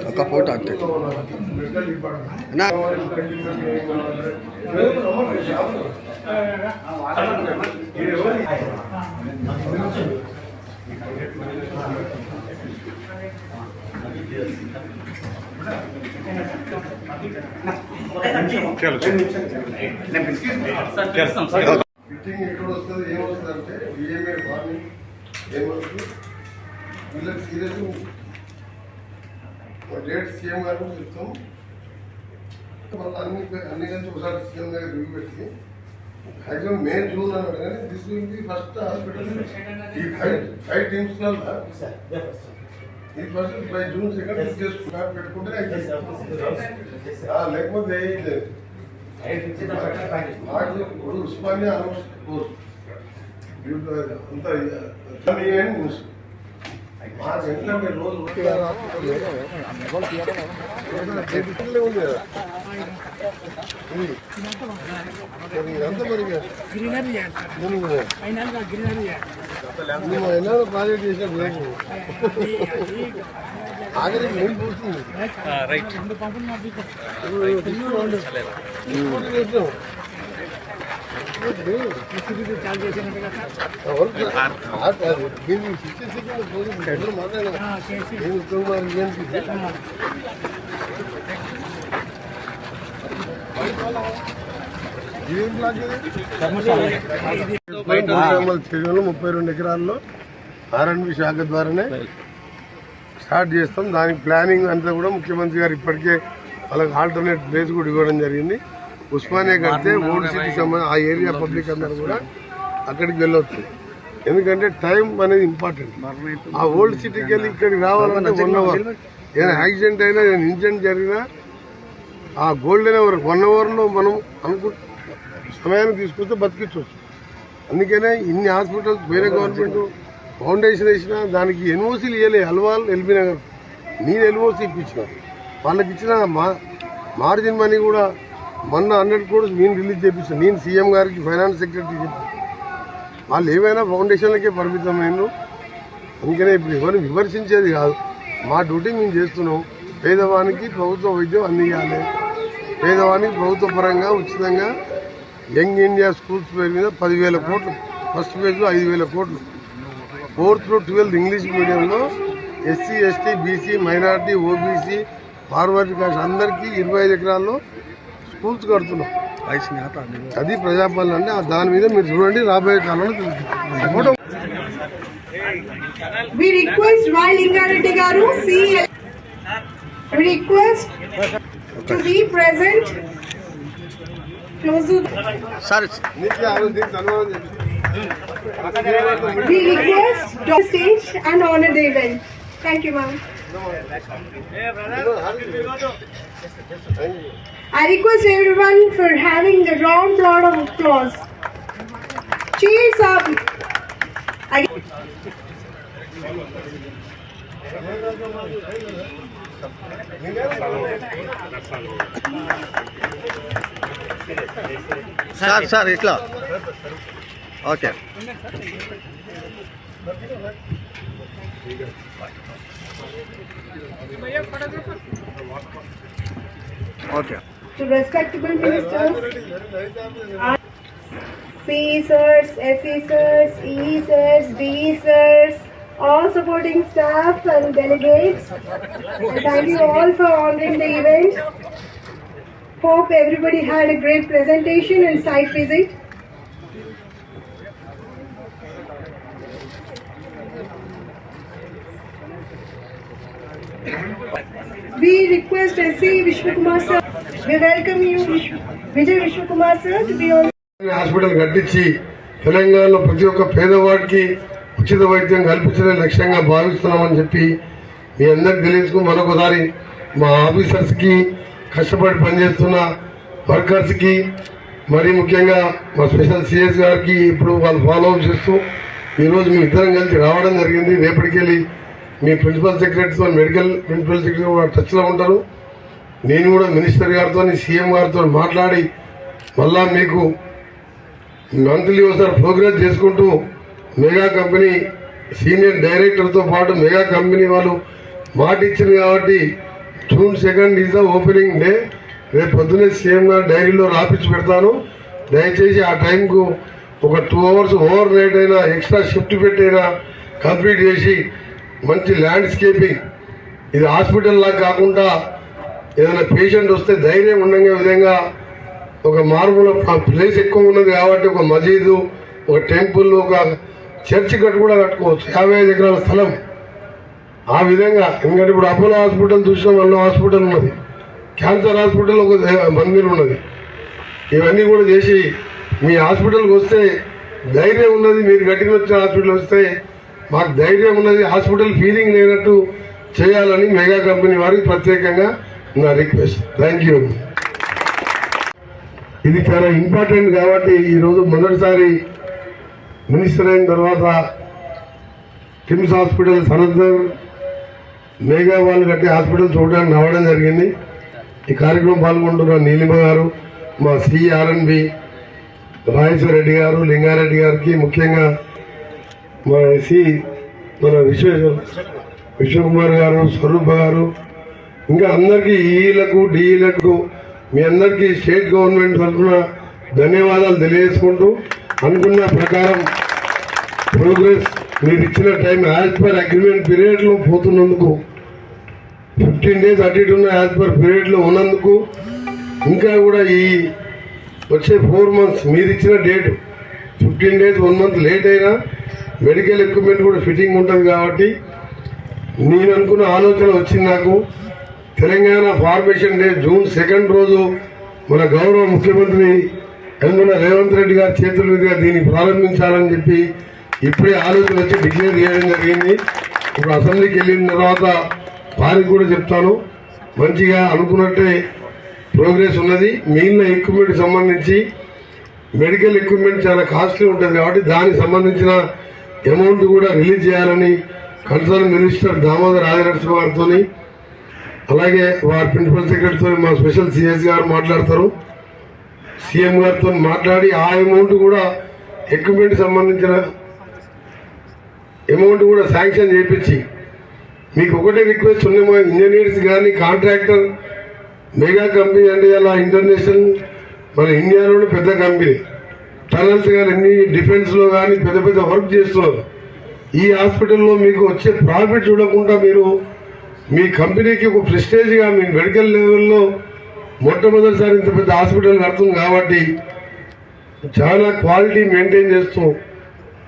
ఒక ఫోటో అంటే ఫిట్టింగ్ ఎక్కడ వస్తుంది ఏమొస్తుంది అంటే డిఎంఏ మార్నింగ్ ఏమొస్తుంది వీళ్ళకి సీరియస్ డేట్ సీఎం గారు చెప్తాం. అన్ని కలిసి ఒకసారి సీఎం గారు రివ్యూ పెట్టి మ్యాక్సిమం మే జూన్ అన్నాడు కానీ this will be first hospital ఈ ఫైవ్ టీమ్స్ ఈ ఫస్ట్ బై జూన్ 2 పెట్టుకుంటే లేకపోతే ఇప్పుడు ఉస్మానియా ఆల్మోస్ట్ కోర్స్ అంతా న్యూస్ మాకు ఎందుకంటే రోజు ఉంది కదా ఇదంతా మరి ఎన్నో ప్రాజెక్ట్ చేసిన లేదు ఆఖరి నేను పూర్తుంది చర్యలు 32 ఎకరాల్లో R&B శాఖ ద్వారానే స్టార్ట్ చేస్తాం. దానికి ప్లానింగ్ అంతా కూడా ముఖ్యమంత్రి గారు ఇప్పటికే వాళ్ళకి ఆల్టర్నేట్ ప్లేస్ కూడా ఇవ్వడం జరిగింది. ఉస్మానియా కడితే ఓల్డ్ సిటీ సంబంధం ఆ ఏరియా పబ్లిక్ అందరూ కూడా అక్కడికి వెళ్ళొచ్చు. ఎందుకంటే టైం అనేది ఇంపార్టెంట్. ఆ ఓల్డ్ సిటీకి వెళ్ళి ఇక్కడికి రావాలంటే 1 అవర్. ఏదైనా యాక్సిడెంట్ అయినా ఏదైనా ఇన్సిడెంట్ జరిగినా ఆ గోల్డెన్ అవర్ 1 అవర్లో మనం సమయాన్ని తీసుకొస్తే బతికించవచ్చు. అందుకనే ఇన్ని హాస్పిటల్స్ వేరే గవర్నమెంట్ ఫౌండేషన్ వేసినా దానికి ఎన్ఓసీలు ఇవ్వలే. అల్వాల్ ఎల్బీ నగర్ నేను ఎన్ఓసీ ఇప్పించిన వాళ్ళకి ఇచ్చిన మార్జిన్ మనీ కూడా మొన్న 100 crores నేను రిలీజ్ చేయించాను. నేను సీఎం గారికి ఫైనాన్స్ సెక్రటరీ చెప్పాను. వాళ్ళు ఏమైనా ఫౌండేషన్లకే పరిమితమైనరు. అందుకనే ఇప్పుడు ఎవరిని విమర్శించేది కాదు, మా డ్యూటీ మేము చేస్తున్నాం. పేదవానికి ప్రభుత్వ వైద్యం అందించాలి. పేదవానికి ప్రభుత్వ పరంగా ఉచితంగా యంగ్ ఇండియా స్కూల్స్ పేరు మీద 10,000 కోట్లు, ఫస్ట్ ఫేజ్లో 5,000 కోట్లు, 4th to 12th ఇంగ్లీష్ మీడియంలో SC ST BC minority OBC forward cost అందరికీ 25 ఎకరాల్లో స్కూల్స్ కడుతున్నాం. అది ప్రజాపాలన అంటే దాని మీద మీరు చూడండి. రాబోయే కాలంలో తెలుస్తుంది. We request Y. Lingareddy Garu, CL, request to be present. Close to. Sorry. We request to stage and honor the event. Thank you, ma'am. I request everyone for having a round of applause. Cheers up. Sir ఇట్లా okay. Okay. To respectable ministers, C sirs, SE sirs, E sirs, D sirs, all supporting staff and delegates. And thank you all for honoring the event. Hope everybody had a great presentation and site visit. We request SC Vishwakumar sir. We welcome you, Vijay Vishwakumar sir, to be on. Hospital కట్టించి తెలంగాణలో ప్రతి ఒక్క పేదవాడికి ఉచిత వైద్యం కల్పించడం లక్ష్యంగా భావిస్తున్నామని చెప్పి మీ అందరికి తెలియజేసుకుని మరొకసారి మా ఆఫీసర్స్కి కష్టపడి పనిచేస్తున్న వర్కర్స్కి మరీ ముఖ్యంగా మా స్పెషల్ సిఎస్ గారికి ఇప్పుడు వాళ్ళు ఫాలో అప్ చేస్తూ ఈరోజు మీ ఇద్దరం కలిసి రావడం జరిగింది. రేపటికెళ్ళి మీ ప్రిన్సిపల్ సెక్రటరీతో మెడికల్ ప్రిన్సిపల్ సెక్రటరీ కూడా టచ్లో ఉంటారు. నేను కూడా మినిస్టర్ గారితో సీఎం గారితో మాట్లాడి మళ్ళా మీకు మంత్లీ ఒకసారి ప్రోగ్రెస్ చేసుకుంటూ మెగా కంపెనీ సీనియర్ డైరెక్టర్తో పాటు మెగా కంపెనీ వాళ్ళు మాట ఇచ్చింది కాబట్టి June 2nd is the opening day. రేపు పొద్దున్నే సీఎం గారు డైరీలో రాపించి పెడతాను. దయచేసి ఆ టైంకు ఒక 2 hours ఓవర్ నైట్ అయినా ఎక్స్ట్రా షిఫ్ట్ పెట్టైనా కంప్లీట్ చేసి మంచి ల్యాండ్స్కేపింగ్, ఇది హాస్పిటల్ లాగా కాకుండా ఏదైనా పేషెంట్ వస్తే ధైర్యం ఉండే విధంగా ఒక మారుమూల ప్లేస్ ఎక్కువ ఉన్నది కాబట్టి ఒక మసీదు, ఒక టెంపుల్, ఒక చర్చ్ కూడా కట్టుకోవచ్చు. 55 ఎకరాల స్థలం. ఆ విధంగా ఎందుకంటే ఇప్పుడు అపోలో హాస్పిటల్ చూసిన వల్ల హాస్పిటల్ ఉన్నది, క్యాన్సర్ హాస్పిటల్ ఒక మందిర్ ఉన్నది. ఇవన్నీ కూడా చేసి మీ హాస్పిటల్కి వస్తే ధైర్యం ఉన్నది. మీరు గట్టిగా వచ్చిన హాస్పిటల్ వస్తే మాకు ధైర్యం ఉన్నది, హాస్పిటల్ ఫీలింగ్ లేనట్టు చేయాలని మెగా కంపెనీ వారికి ప్రత్యేకంగా నా రిక్వెస్ట్. Thank you. ఇది చాలా ఇంపార్టెంట్ కాబట్టి ఈరోజు మొదటిసారి మినిస్టర్ అయిన తర్వాత కిమ్స్ హాస్పిటల్ సనత్నగర్ మేఘా వాళ్ళు కట్టే హాస్పిటల్ చూడడానికి రావడం జరిగింది. ఈ కార్యక్రమం పాల్గొంటున్న నీలిమ గారు, మా సిఆర్ఎన్బి రాజేశ్వర రెడ్డి గారు, లింగారెడ్డి గారికి, ముఖ్యంగా మా ఎస్సీ మన విశ్వకుమార్ గారు, స్వరూప గారు, ఇంకా అందరికీ ఈలకు డిఈలకు మీ అందరికీ స్టేట్ గవర్నమెంట్ తరఫున ధన్యవాదాలు తెలియజేసుకుంటూ, అనుకున్న ప్రకారం ప్రోగ్రెస్ మీరు ఇచ్చిన టైం యాజ్ పర్ అగ్రిమెంట్ పీరియడ్లో పోతున్నందుకు 15 days అటు ఇటు ఉన్న యాజ్ పర్ పీరియడ్లో ఉన్నందుకు, ఇంకా కూడా ఈ వచ్చే 4 months మీరు ఇచ్చిన డేట్ 15 days 1 month లేట్ అయినా మెడికల్ ఎక్విప్మెంట్ కూడా ఫిట్టింగ్ ఉంటుంది కాబట్టి నేను అనుకున్న ఆలోచన వచ్చింది నాకు. Telangana formation day June 2nd రోజు మన గౌరవ ముఖ్యమంత్రి యనమల రేవంత్ రెడ్డి గారి చేతుల మీదుగా దీన్ని ప్రారంభించాలని చెప్పి ఇప్పుడే ఆలోచన వచ్చి డిక్లేర్ చేయడం జరిగింది. ఇప్పుడు అసెంబ్లీకి వెళ్ళిన తర్వాత వారికి కూడా చెప్తాను, మంచిగా అనుకున్నట్టే ప్రోగ్రెస్ ఉన్నది. మిగిలిన ఎక్విప్మెంట్ సంబంధించి మెడికల్ ఎక్విప్మెంట్ చాలా కాస్ట్లీ ఉంటుంది కాబట్టి దానికి సంబంధించిన అమౌంట్ కూడా రిలీజ్ చేయాలని కన్సర్న్ మినిస్టర్ దామోదర్ రాజనరసింహ గారితో, అలాగే వారి ప్రిన్సిపల్ సెక్రటరీతో మా స్పెషల్ సిఎస్ గారు మాట్లాడతారు. సీఎం గారితో మాట్లాడి ఆ అమౌంట్ కూడా ఎక్విప్మెంట్ సంబంధించిన అమౌంట్ కూడా శాంక్షన్ చేయించి, మీకు ఒకటే రిక్వెస్ట్ ఉంది, మా ఇంజనీర్స్ కానీ కాంట్రాక్టర్ మెగా కంపెనీ అంటే అలా ఇంటర్నేషనల్ మన ఇండియాలోనే పెద్ద కంపెనీ, టనల్స్ కానీ అన్ని డిఫెన్స్లో కానీ పెద్ద పెద్ద వర్క్ చేస్తున్నారు. ఈ హాస్పిటల్లో మీకు వచ్చే ప్రాఫిట్ చూడకుండా మీరు మీ కంపెనీకి ఒక ప్రెస్టేజ్గా మీ మెడికల్ లెవెల్లో మొట్టమొదటిసారి ఇంత పెద్ద హాస్పిటల్ కడుతుంది కాబట్టి చాలా క్వాలిటీ మెయింటైన్ చేస్తూ,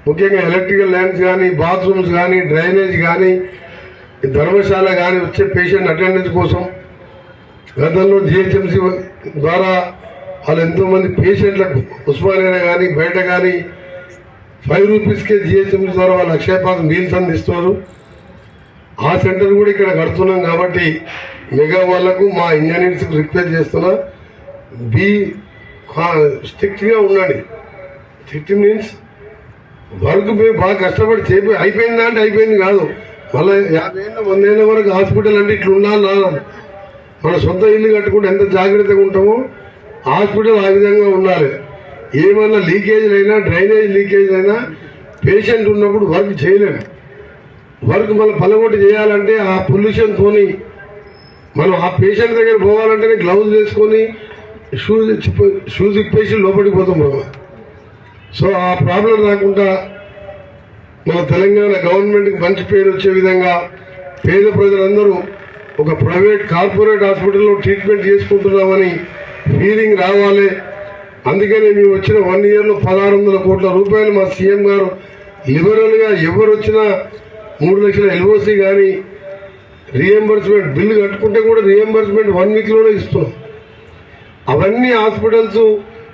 ముఖ్యంగా ఎలక్ట్రికల్ లైన్స్ కానీ, బాత్రూమ్స్ కానీ, డ్రైనేజ్ కానీ, ధర్మశాల కానీ వచ్చే పేషెంట్ అటెండెన్స్ కోసం గతంలో జిహెచ్ఎంసీ ద్వారా వాళ్ళు ఎంతోమంది పేషెంట్లకు ఉస్మానియా కానీ బయట కానీ 5 రూపీస్కే జిహెచ్ఎంసీ ద్వారా వాళ్ళు అక్షయపాత్ర మీల్స్ అందిస్తున్నారు. ఆ సెంటర్ కూడా ఇక్కడ కడుతున్నాం కాబట్టి మెగా వాళ్లకు మా ఇంజనీర్స్కి రిక్వెస్ట్ చేస్తున్నా, స్ట్రిక్ట్గా ఉండండి. స్ట్రిక్ట్ మీన్స్ వర్క్ మేము బాగా కష్టపడి చేపి అయిపోయిందా అంటే అయిపోయింది కాదు, మళ్ళీ 50 ఏళ్ళ 100 ఏళ్ళ వరకు హాస్పిటల్ అంటే ఇట్లా ఉండాలి. మన సొంత ఇల్లు కట్టుకుంటే ఎంత జాగ్రత్తగా ఉంటామో హాస్పిటల్ ఆ విధంగా ఉండాలి. ఏమన్నా లీకేజ్లు అయినా, డ్రైనేజ్ లీకేజ్ అయినా పేషెంట్ ఉన్నప్పుడు వర్క్ చేయలేము. వర్క్ మళ్ళీ పలగొట్టి చేయాలంటే ఆ పొల్యూషన్తోని మనం ఆ పేషెంట్ దగ్గర పోవాలంటేనే గ్లౌజ్ వేసుకొని షూస్ ఇప్పేసి లోపలికి పోతాం మనం. సో ఆ ప్రాబ్లం రాకుండా మన తెలంగాణ గవర్నమెంట్కి మంచి పేరు వచ్చే విధంగా పేద ప్రజలందరూ ఒక ప్రైవేట్ కార్పొరేట్ హాస్పిటల్లో ట్రీట్మెంట్ చేసుకుంటున్నామని ఫీలింగ్ రావాలి. అందుకనే మేము వచ్చిన 1 yearలో 1600 కోట్ల రూపాయలు మా సీఎం గారు లిబరల్గా ఎవరు వచ్చినా 3 లక్షల ఎల్ఓసి కానీ రీఎంబర్స్మెంట్ బిల్లు కట్టుకుంటే కూడా రీఎంబర్స్మెంట్ 1 weekలోనే ఇస్తున్నాం. అవన్నీ హాస్పిటల్స్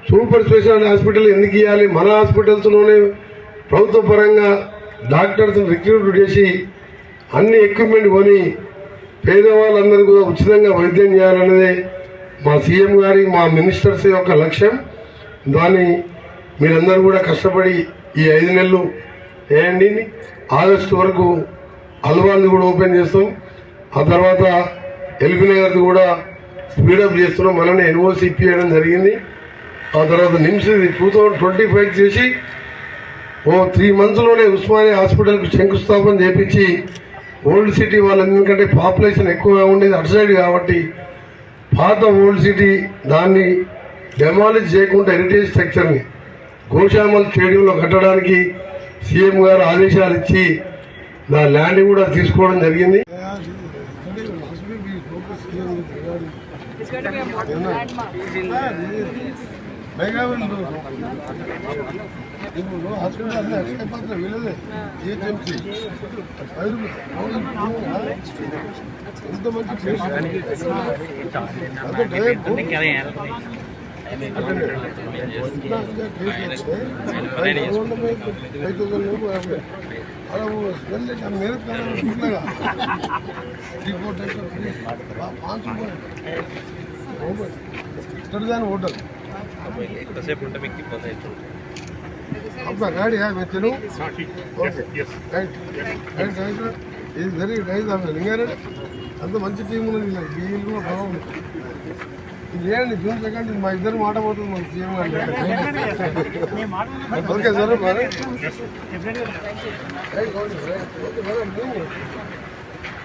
సూపర్ స్పెషాలిటీ హాస్పిటల్ ఎందుకు ఇవ్వాలి? మన హాస్పిటల్స్లోనే ప్రభుత్వ పరంగా డాక్టర్స్ రిక్రూట్ చేసి అన్ని ఎక్విప్మెంట్ కొని పేదవాళ్ళందరూ కూడా ఉచితంగా వైద్యం చేయాలన్నదే మా సీఎం గారి మా మినిస్టర్స్ యొక్క లక్ష్యం. దాన్ని మీరందరూ కూడా కష్టపడి ఈ 5 నెలలు వేయండి. ఆగస్టు వరకు అల్వాల్ని కూడా ఓపెన్ చేస్తాం. ఆ తర్వాత ఎల్బీ నగర్ది కూడా స్పీడప్ చేస్తున్నాం. మననే ఎన్ఓసి ఇప్పించడం జరిగింది. ఆ తర్వాత నిమ్స్ 2025 చేసి 3 monthsలోనే ఉస్మానియా హాస్పిటల్కి శంకుస్థాపన చేపించి ఓల్డ్ సిటీ వాళ్ళు, ఎందుకంటే పాపులేషన్ ఎక్కువగా ఉండేది అటు సైడ్ కాబట్టి పాత ఓల్డ్ సిటీ దాన్ని డెమాలిష్ చేయకుండా హెరిటేజ్ స్ట్రక్చర్ని గోషామల్ స్టేడియంలో కట్టడానికి సీఎం గారు ఆదేశాలు ఇచ్చి నా ల్యాండ్ కూడా తీసుకోవడం జరిగింది. ఎంతసేపు ఉంటే మీకు आपका गाड़ी है मैं चलूँ ओके రైట్ రైట్ రైట్ ఇది వెరీ నైస్ ఆమె లింగారెడ్డి అంత మంచి టీం ఉన్నది వీళ్ళు కూడా బాగుంది ఇది ఏంటి జూన్ సెకండ్ మా ఇద్దరు మాట పోతుంది మన సీఎం గారు ఓకే సార్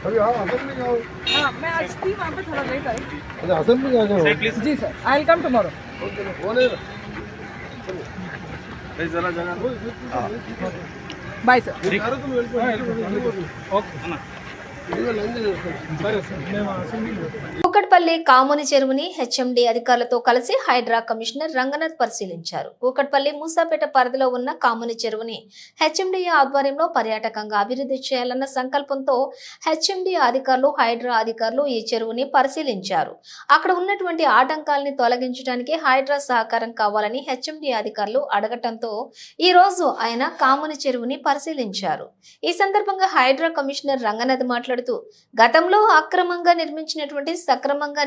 अभी हाँ असेंबली का मैं आज थी वहाँ पे थोड़ा लेट आई अच्छा असेंबली का क्या जी sir I will come tomorrow okay phone है जरा जगह bye sir okay Kukatpally Kamuni చెరువుని హెచ్ఎండి అధికారులతో కలిసి హైడ్రా కమిషనర్ రంగనాథ్ పరిశీలించారు. కూకట్పల్లి మూసాపేట పరిధిలో ఉన్న కాముని చెరువుని హెచ్ఎండి ఆధ్వర్యంలో పర్యాటకంగా అభివృద్ధి చేయాలన్న సంకల్పంతో హెచ్ఎండి అధికారులు హైడ్రా అధికారులు ఈ చెరువుని పరిశీలించారు. అక్కడ ఉన్నటువంటి ఆటంకాలని తొలగించడానికి హైడ్రా సహకారం కావాలని హెచ్ఎండి అధికారులు అడగటంతో ఈ రోజు ఆయన కాముని చెరువుని పరిశీలించారు. ఈ సందర్భంగా హైడ్రా కమిషనర్ రంగనాథ్ మాట్లాడుతూ గతంలో అక్రమంగా నిర్మించినటువంటి సక్రమంగా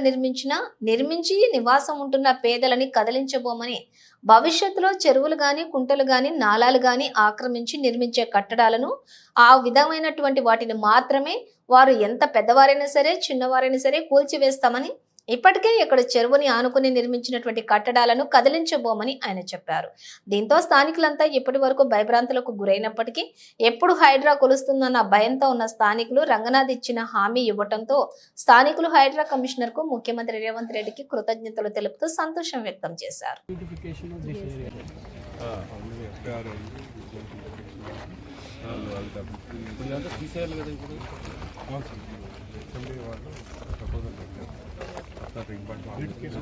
నిర్మించి నివాసం ఉంటున్న పేదలని కదిలించబోమని, భవిష్యత్తులో చెరువులు గాని కుంటలు గాని నాలాలు గాని ఆక్రమించి నిర్మించే కట్టడాలను ఆ విధమైనటువంటి వాటిని మాత్రమే వారు ఎంత పెద్దవారైనా సరే చిన్నవారైనా సరే కూల్చివేస్తామని, ఇప్పటికే ఇక్కడ చెరువుని ఆనుకుని నిర్మించినటువంటి కట్టడాలను కదిలించబోమని ఆయన చెప్పారు. దీంతో స్థానికులంతా ఇప్పటి వరకు భయభ్రాంతులకు గురైనప్పటికీ ఎప్పుడు హైడ్రా కొలుస్తుందన్న భయంతో ఉన్న స్థానికులు రంగనాథ్ ఇచ్చిన హామీ ఇవ్వడంతో స్థానికులు హైడ్రా కమిషనర్ కు ముఖ్యమంత్రి రేవంత్ రెడ్డికి కృతజ్ఞతలు తెలుపుతూ సంతోషం వ్యక్తం చేశారు.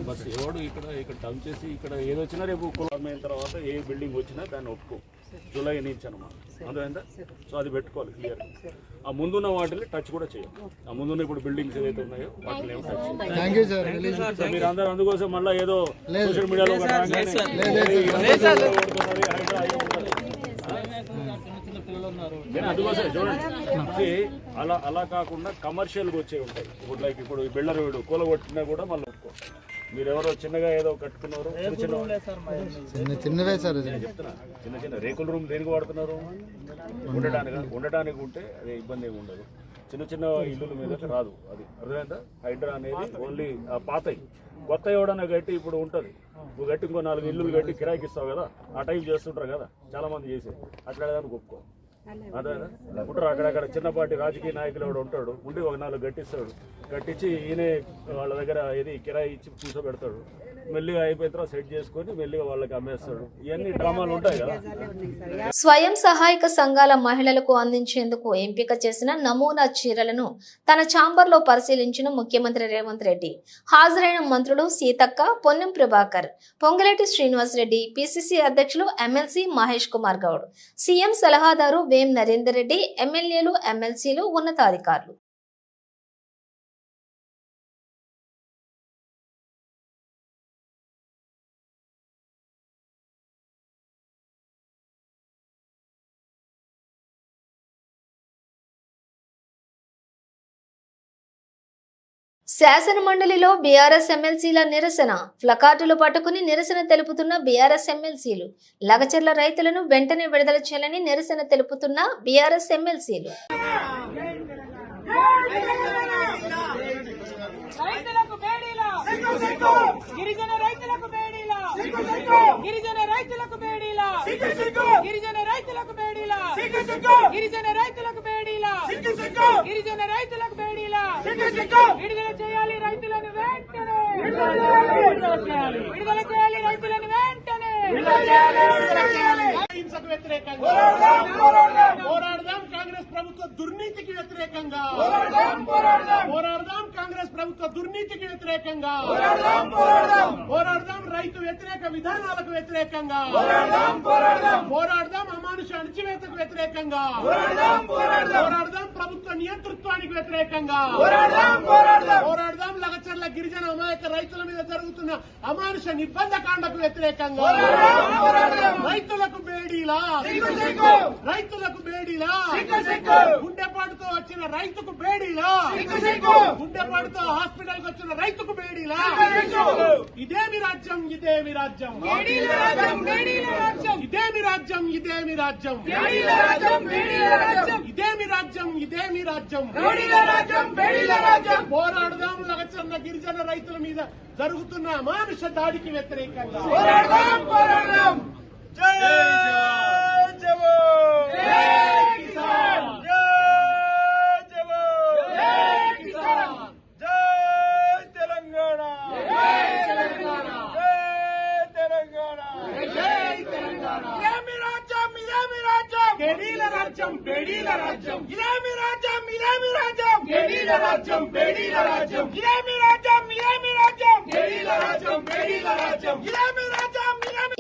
బస్ ఎవడు ఇక్కడ టర్న్ చేసి ఇక్కడ ఏదొచ్చినా రేపు అయిన తర్వాత ఏ బిల్డింగ్ వచ్చినా దాన్ని ఒప్పుకో జూలై నుంచి అనమాట అందులో సో అది పెట్టుకోవాలి క్లియర్. ఆ ముందున్న వాటిని టచ్ కూడా చేయాలి. ఆ ముందున్న ఇప్పుడు బిల్డింగ్స్ ఏదైతే ఉన్నాయో వాటిని ఏమో టచ్ చేయాలి. మీరు అందరూ అందుకోసం మళ్ళీ ఏదో సోషల్ మీడియాలో అందుకోసం చూడండి అలా కాకుండా కమర్షియల్గా వచ్చే ఉంటాయి. ఇప్పుడు లైక్ ఇప్పుడు బిల్డర్ వీడు కూల కొట్టినా కూడా మళ్ళీ ఒప్పుకో. మీరు ఎవరో చిన్నగా ఏదో కట్టుకున్నారు చిన్నవే సార్ చెప్తున్నా, చిన్న రేకుల రూమ్ దేనికి వాడుతున్నారు? ఉండటానికి ఉంటే అదే ఇబ్బంది ఏమి ఉండదు. చిన్న ఇల్లుల మీద రాదు అది. అర్థమైందా? హైడ్రా అనేది ఓన్లీ పాతయి. కొత్త ఎవడన్నా గట్టి ఇప్పుడు ఉంటుంది. నువ్వు గట్టి ఇంకో 4 ఇల్లులు కట్టి కిరాయికి ఇస్తావు కదా, ఆ టైం చేస్తుంటారు కదా చాలా మంది చేసే. అట్లా దానికి ఒప్పుకో. అదేనా ఉంటారు అక్కడక్కడ చిన్నపాటి రాజకీయ నాయకులు ఎవడు ఉంటాడు, ఉండి ఒక 4 గట్టిస్తాడు. గట్టించి ఈయనే వాళ్ళ దగ్గర ఏది కిరాయి ఇచ్చి కూర్చోబెడతాడు. మెల్లిగా అయిపోయిన తర్వాత సెట్ చేసుకొని మెల్లిగా వాళ్ళకి అమ్మేస్తాడు. ఇవన్నీ డ్రామాలు ఉంటాయి కదా. స్వయం సహాయక సంఘాల మహిళలకు అందించేందుకు ఎంపిక చేసిన నమూనా చీరలను తన ఛాంబర్లో పరిశీలించిన ముఖ్యమంత్రి రేవంత్ రెడ్డి. హాజరైన మంత్రులు సీతక్క, పొన్నం ప్రభాకర్, పొంగులేటి శ్రీనివాస్ రెడ్డి, పిసిసి అధ్యక్షులు ఎమ్మెల్సీ మహేష్ కుమార్ గౌడ్, సీఎం సలహాదారు వేం నరేందర్ రెడ్డి, ఎమ్మెల్యేలు, ఎమ్మెల్సీలు, ఉన్నతాధికారులు. శాసన మండలిలో బీఆర్ఎస్ ఎమ్మెల్సీల నిరసన. ప్లకార్డులు పట్టుకుని నిరసన తెలుపుతున్న బీఆర్ఎస్ ఎమ్మెల్సీలు. లగచర్ల రైతులను వెంటనే విడుదల చేయాలని నిరసన తెలుపుతున్న బీఆర్ఎస్ ఎమ్మెల్సీలు. గిరిజన రైతులకు బేడీలా, గిరిజన రైతులకు బేడీలా, గిరిజన రైతులకు బేడీలా, గిరిజన రైతులకు బేడీలా, గిరిజన రైతులకు బేడీలా. విడుదల చేయాలి రైతులను వెంటనే, విడుదల చేయాలి రైతులను వెంటనే. హింసకు వ్యతిరేకంగా పోరాడదాం, కాంగ్రెస్ ప్రభుత్వ దుర్నీతికి వ్యతిరేకంగా పోరాడదాం, కాంగ్రెస్ ప్రభుత్వ దుర్నీతికి వ్యతిరేకంగా పోరాడదాం, రైతు వ్యతిరేక విధానాలకు వ్యతిరేకంగా పోరాడదాం, అమానుష అణచివేతకు వ్యతిరేకంగా పోరాడదాం, ప్రభుత్వ నియంతృత్వానికి వ్యతిరేకంగా పోరాడదాం. లగచర్ల గిరిజన అమాయక రైతుల మీద జరుగుతున్న అమానుష నిర్బంధకాండకు వ్యతిరేకంగా రైతులకు బేడీలా గుండెపాటుతో వచ్చిన రైతుకు బేడీలా గుండెపాటుతో హాస్పిటల్ కు వచ్చిన రైతుకు బేడీలా ఇదేమి రాజ్యం ఇదేమి రాజ్యం ఇదేమి రాజ్యం ఇదేమి రాజ్యం ఇదేమి రాజ్యం ఇదేమి రాజ్యం పోరాడదాం. లగచర్ల గిరిజన రైతుల మీద జరుగుతున్న అమానుష దాడికి వ్యతిరేకంగా జై జవాన్ జై కిసాన్ జై జవాన్ జై కిసాన్ జై తెలంగాణ జై తెలంగాణ జై తెలంగాణ జై తెలంగాణ ఇదేమి రాజ్యం ఇదేమి రాజ్యం బేడీల రాజ్యం బేడీల రాజ్యం ఇదేమి రాజ్యం ఇదేమి రాజ్యం బేడీల రాజ్యం బేడీల రాజ్యం ఇదేమి రాజ్యం ఇదేమి రాజ్యం బేడీల రాజ్యం బేడీల రాజ్యం ఇదేమి రాజ్యం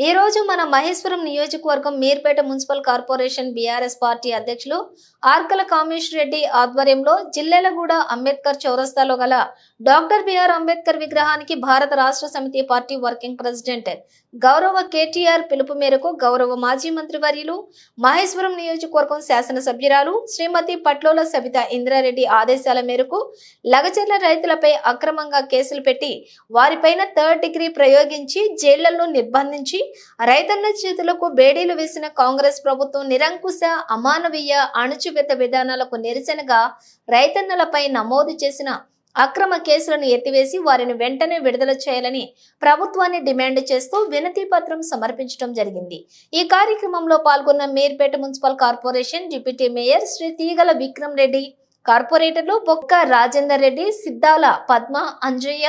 ఈ రోజు మన మహేశ్వరం నియోజకవర్గం Meerpet municipal corporation BRS party అధ్యక్షులు ఆర్కల కామేశ్వర్ రెడ్డి ఆధ్వర్యంలో జిల్లెలగూడ అంబేద్కర్ చౌరస్తాలో గల డాక్టర్ బిఆర్ అంబేద్కర్ విగ్రహానికి భారత రాష్ట్ర సమితి పార్టీ వర్కింగ్ ప్రెసిడెంట్ గౌరవ కేటీఆర్ పిలుపు మేరకు గౌరవ మాజీ మంత్రి వర్యులు మహేశ్వరం నియోజకవర్గం శాసనసభ్యురాలు శ్రీమతి పట్లోల సబితా ఇంద్రారెడ్డి ఆదేశాల మేరకు లగచర్ల రైతులపై అక్రమంగా కేసులు పెట్టి వారిపైన 3rd డిగ్రీ ప్రయోగించి జైళ్లలో నిర్బంధించి రైతన్న చేతులకు బేడీలు వేసిన కాంగ్రెస్ ప్రభుత్వం నిరంకుశ అమానవీయ అణచివేత విధానాలకు నిరసనగా రైతన్నలపై నమోదు చేసిన అక్రమ కేసులను ఎత్తివేసి వారిని వెంటనే విడుదల చేయాలని ప్రభుత్వాన్ని డిమాండ్ చేస్తూ వినతి పత్రం సమర్పించడం జరిగింది. ఈ కార్యక్రమంలో పాల్గొన్న Meerpet municipal corporation deputy mayor Shri Teegala Vikram Reddy, కార్పొరేటర్లు బొక్క రాజేందర్ రెడ్డి, సిద్ధాల పద్మ అంజయ్య,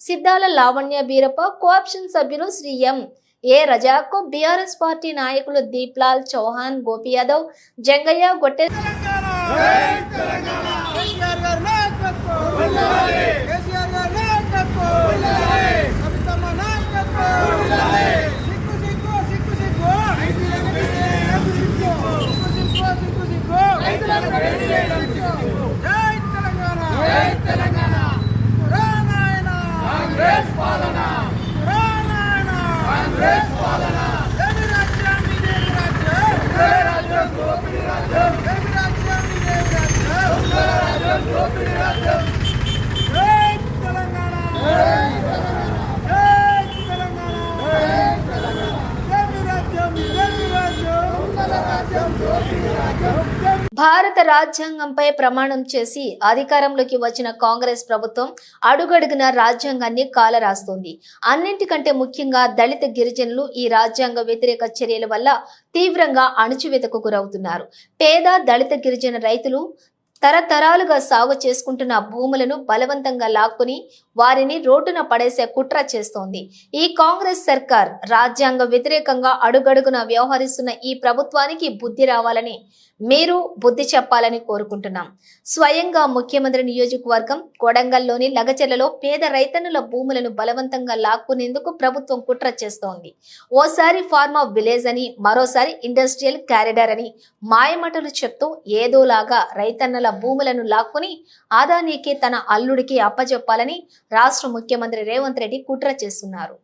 సిద్ధాల లావణ్య బీరప్ప, కోఆప్షన్ సభ్యులు Shri A Razak, BRS party నాయకులు దీప్లాల్ చౌహాన్, గోపి యాదవ్, జంగయ్య, గొట్టె భారత రాజ్యాంగంపై ప్రమాణం చేసి అధికారంలోకి వచ్చిన కాంగ్రెస్ ప్రభుత్వం అడుగడుగున రాజ్యాంగాన్ని కాలరాస్తోంది. అన్నింటికంటే ముఖ్యంగా దళిత గిరిజనులు ఈ రాజ్యాంగ వ్యతిరేక చర్యల వల్ల తీవ్రంగా అణచివేతకు గురవుతున్నారు. పేద దళిత గిరిజన రైతులు తరతరాలుగా సాగు చేసుకుంటున్న భూములను బలవంతంగా లాక్కుని వారిని రోడ్డున పడేసే కుట్ర చేస్తోంది. ఈ కాంగ్రెస్ సర్కార్ రాజ్యాంగ వ్యతిరేకంగా అడుగడుగున వ్యవహరిస్తున్న ఈ ప్రభుత్వానికి బుద్ధి రావాలని మీరు బుద్ధి చెప్పాలని కోరుకుంటున్నాం. స్వయంగా ముఖ్యమంత్రి నియోజకవర్గం కొడంగల్లోని లగచెర్లలో పేద రైతన్నుల భూములను బలవంతంగా లాక్కునేందుకు ప్రభుత్వం కుట్ర చేస్తోంది. ఓసారి ఫార్మా విలేజ్ అని, మరోసారి ఇండస్ట్రియల్ కారిడార్ అని మాయమాటలు చెప్తూ ఏదోలాగా రైతన్నల భూములను లాక్కుని ఆదానీకి తన అల్లుడికి అప్పచెప్పాలని రాష్ట్ర ముఖ్యమంత్రి రేవంత్ రెడ్డి కుట్ర చేస్తున్నారు.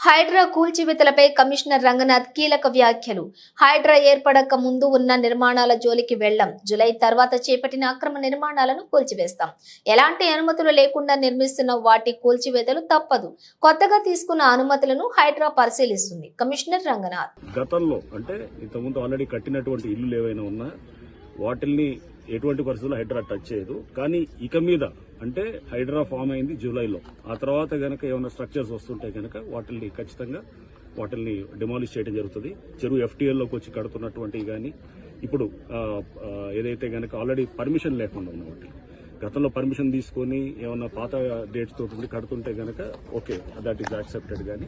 హైడ్రా కూల్చివేతలపై కమిషనర్ రంగనాథ్ కీలక వ్యాఖ్యలు. హైడ్రా ఏర్పడక ముందు ఉన్న నిర్మాణాల జోలికి వెళ్లాం. జూలై తర్వాత చేపట్టిన అక్రమ నిర్మాణాలను కూల్చివేస్తాం. ఎలాంటి అనుమతులు లేకుండా నిర్మిస్తున్న వాటి కూల్చివేతలు తప్పదు. కొత్తగా తీసుకున్న అనుమతులను హైడ్రా పరిశీలిస్తుంది. కమిషనర్ రంగనాథ్ గతంలో అంటే ఇంతకుముందు ఆల్రెడీ కట్టినటువంటి ఇల్లు ఏవైనా ఉన్నా వాటిల్ని ఎటువంటి పరిస్థితుల్లో హైడ్రా టచ్ చేయదు. కానీ ఇక మీద అంటే హైడ్రా ఫామ్ అయింది జూలైలో. ఆ తర్వాత గనక ఏమైనా స్ట్రక్చర్స్ వస్తుంటే గనక వాటిల్ని ఖచ్చితంగా వాటిల్ని డిమాలిష్ చేయడం జరుగుతుంది. చెరువు ఎఫ్టీఎల్లోకి వచ్చి కడుతున్నటువంటివి కానీ ఇప్పుడు ఏదైతే గనక ఆల్రెడీ పర్మిషన్ లేకుండా ఉన్న వాటిని గతంలో పర్మిషన్ తీసుకొని ఏమన్నా పాత డేట్స్ తోటి కడుతుంటే గనక ఓకే, దట్ ఈస్ యాక్సెప్టెడ్. కానీ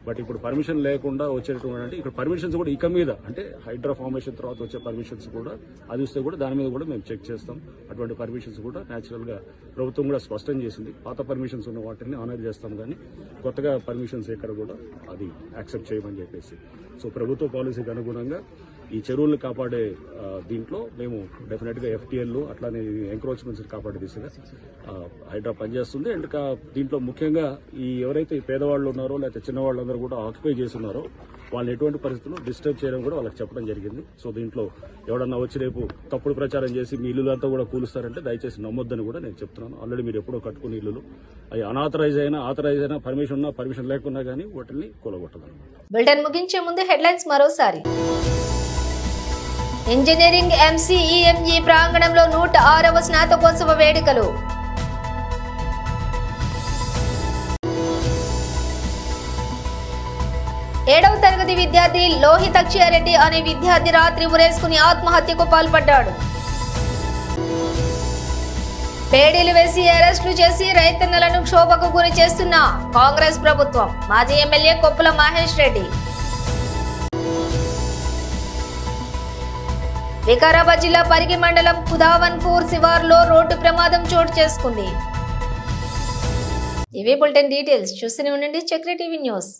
బట్ ఇప్పుడు పర్మిషన్ లేకుండా వచ్చేటువంటి అంటే ఇక్కడ పర్మిషన్స్ కూడా ఇక మీద అంటే హైడ్రా ఫార్మేషన్ తర్వాత వచ్చే పర్మిషన్స్ కూడా అది వస్తే కూడా దాని మీద కూడా మేము చెక్ చేస్తాం. అటువంటి పర్మిషన్స్ కూడా న్యాచురల్ గా ప్రభుత్వం కూడా స్పష్టం చేసింది. పాత పర్మిషన్స్ ఉన్న వాటిని ఆనర్ చేస్తాం, కానీ కొత్తగా పర్మిషన్స్ ఎక్కడ కూడా అది యాక్సెప్ట్ చేయమని చెప్పేసి. సో ప్రభుత్వ పాలసీకి అనుగుణంగా ఈ చెరువులను కాపాడే దీంట్లో మేము డెఫినెట్ గా ఎఫ్టీఎల్ అట్లానే ఎంక్రోచ్మెంట్స్ కాపాడే దిశగా హైడ్రా పనిచేస్తుంది. అండ్ దీంట్లో ముఖ్యంగా ఈ ఎవరైతే పేదవాళ్ళు ఉన్నారో లేకపోతే చిన్నవాళ్ళందరూ కూడా ఆక్యుపై చేస్తున్నారో వాళ్ళని ఎటువంటి పరిస్థితుల్లో డిస్టర్బ్ చేయడం కూడా వాళ్ళకి చెప్పడం జరిగింది. సో దీంట్లో ఎవడన్నా వచ్చి రేపు తప్పుడు ప్రచారం చేసి మీ ఇల్లులంతా కూడా కూలుస్తారంటే దయచేసి నమ్మొద్దని కూడా నేను చెప్తున్నాను. ఆల్రెడీ మీరు ఎప్పుడో కట్టుకునే ఇల్లులు అవి అనాథరైజ్ అయినా ఆథరైజ్ అయినా పర్మిషన్ ఉన్నా పర్మిషన్ లేకున్నా కానీ వాటిని కూలగొట్టదు. బులెటిన్ ముగించే ముందు హెడ్లైన్స్ మరోసారి. ఇంజనీరింగ్ ఎంసీఈఎంఈ ప్రాంగణంలో 106వ స్నాతకోత్సవ వేడుకలు. ఏడవ తరగతి విద్యార్థి లోహితక్షయారెడ్డి అనే విద్యార్థి రాత్రి ఉరేసుకుని ఆత్మహత్యకు పాల్పడ్డాడు. పేడీలు వేసి అరెస్టులు చేసి రైతన్నలను క్షోభకు గురి చేస్తున్న కాంగ్రెస్ ప్రభుత్వం. మాజీ ఎమ్మెల్యే కొప్పుల మహేష్ రెడ్డి. వికారాబాద్ జిల్లా పరిగి మండలం కుదావన్పూర్ శివార్లో రోడ్డు ప్రమాదం చోటు చేసుకుంది. ఇవే బులెటిన్ డీటెయిల్స్. చూస్తూనే ఉండండి చక్ర టీవీ న్యూస్.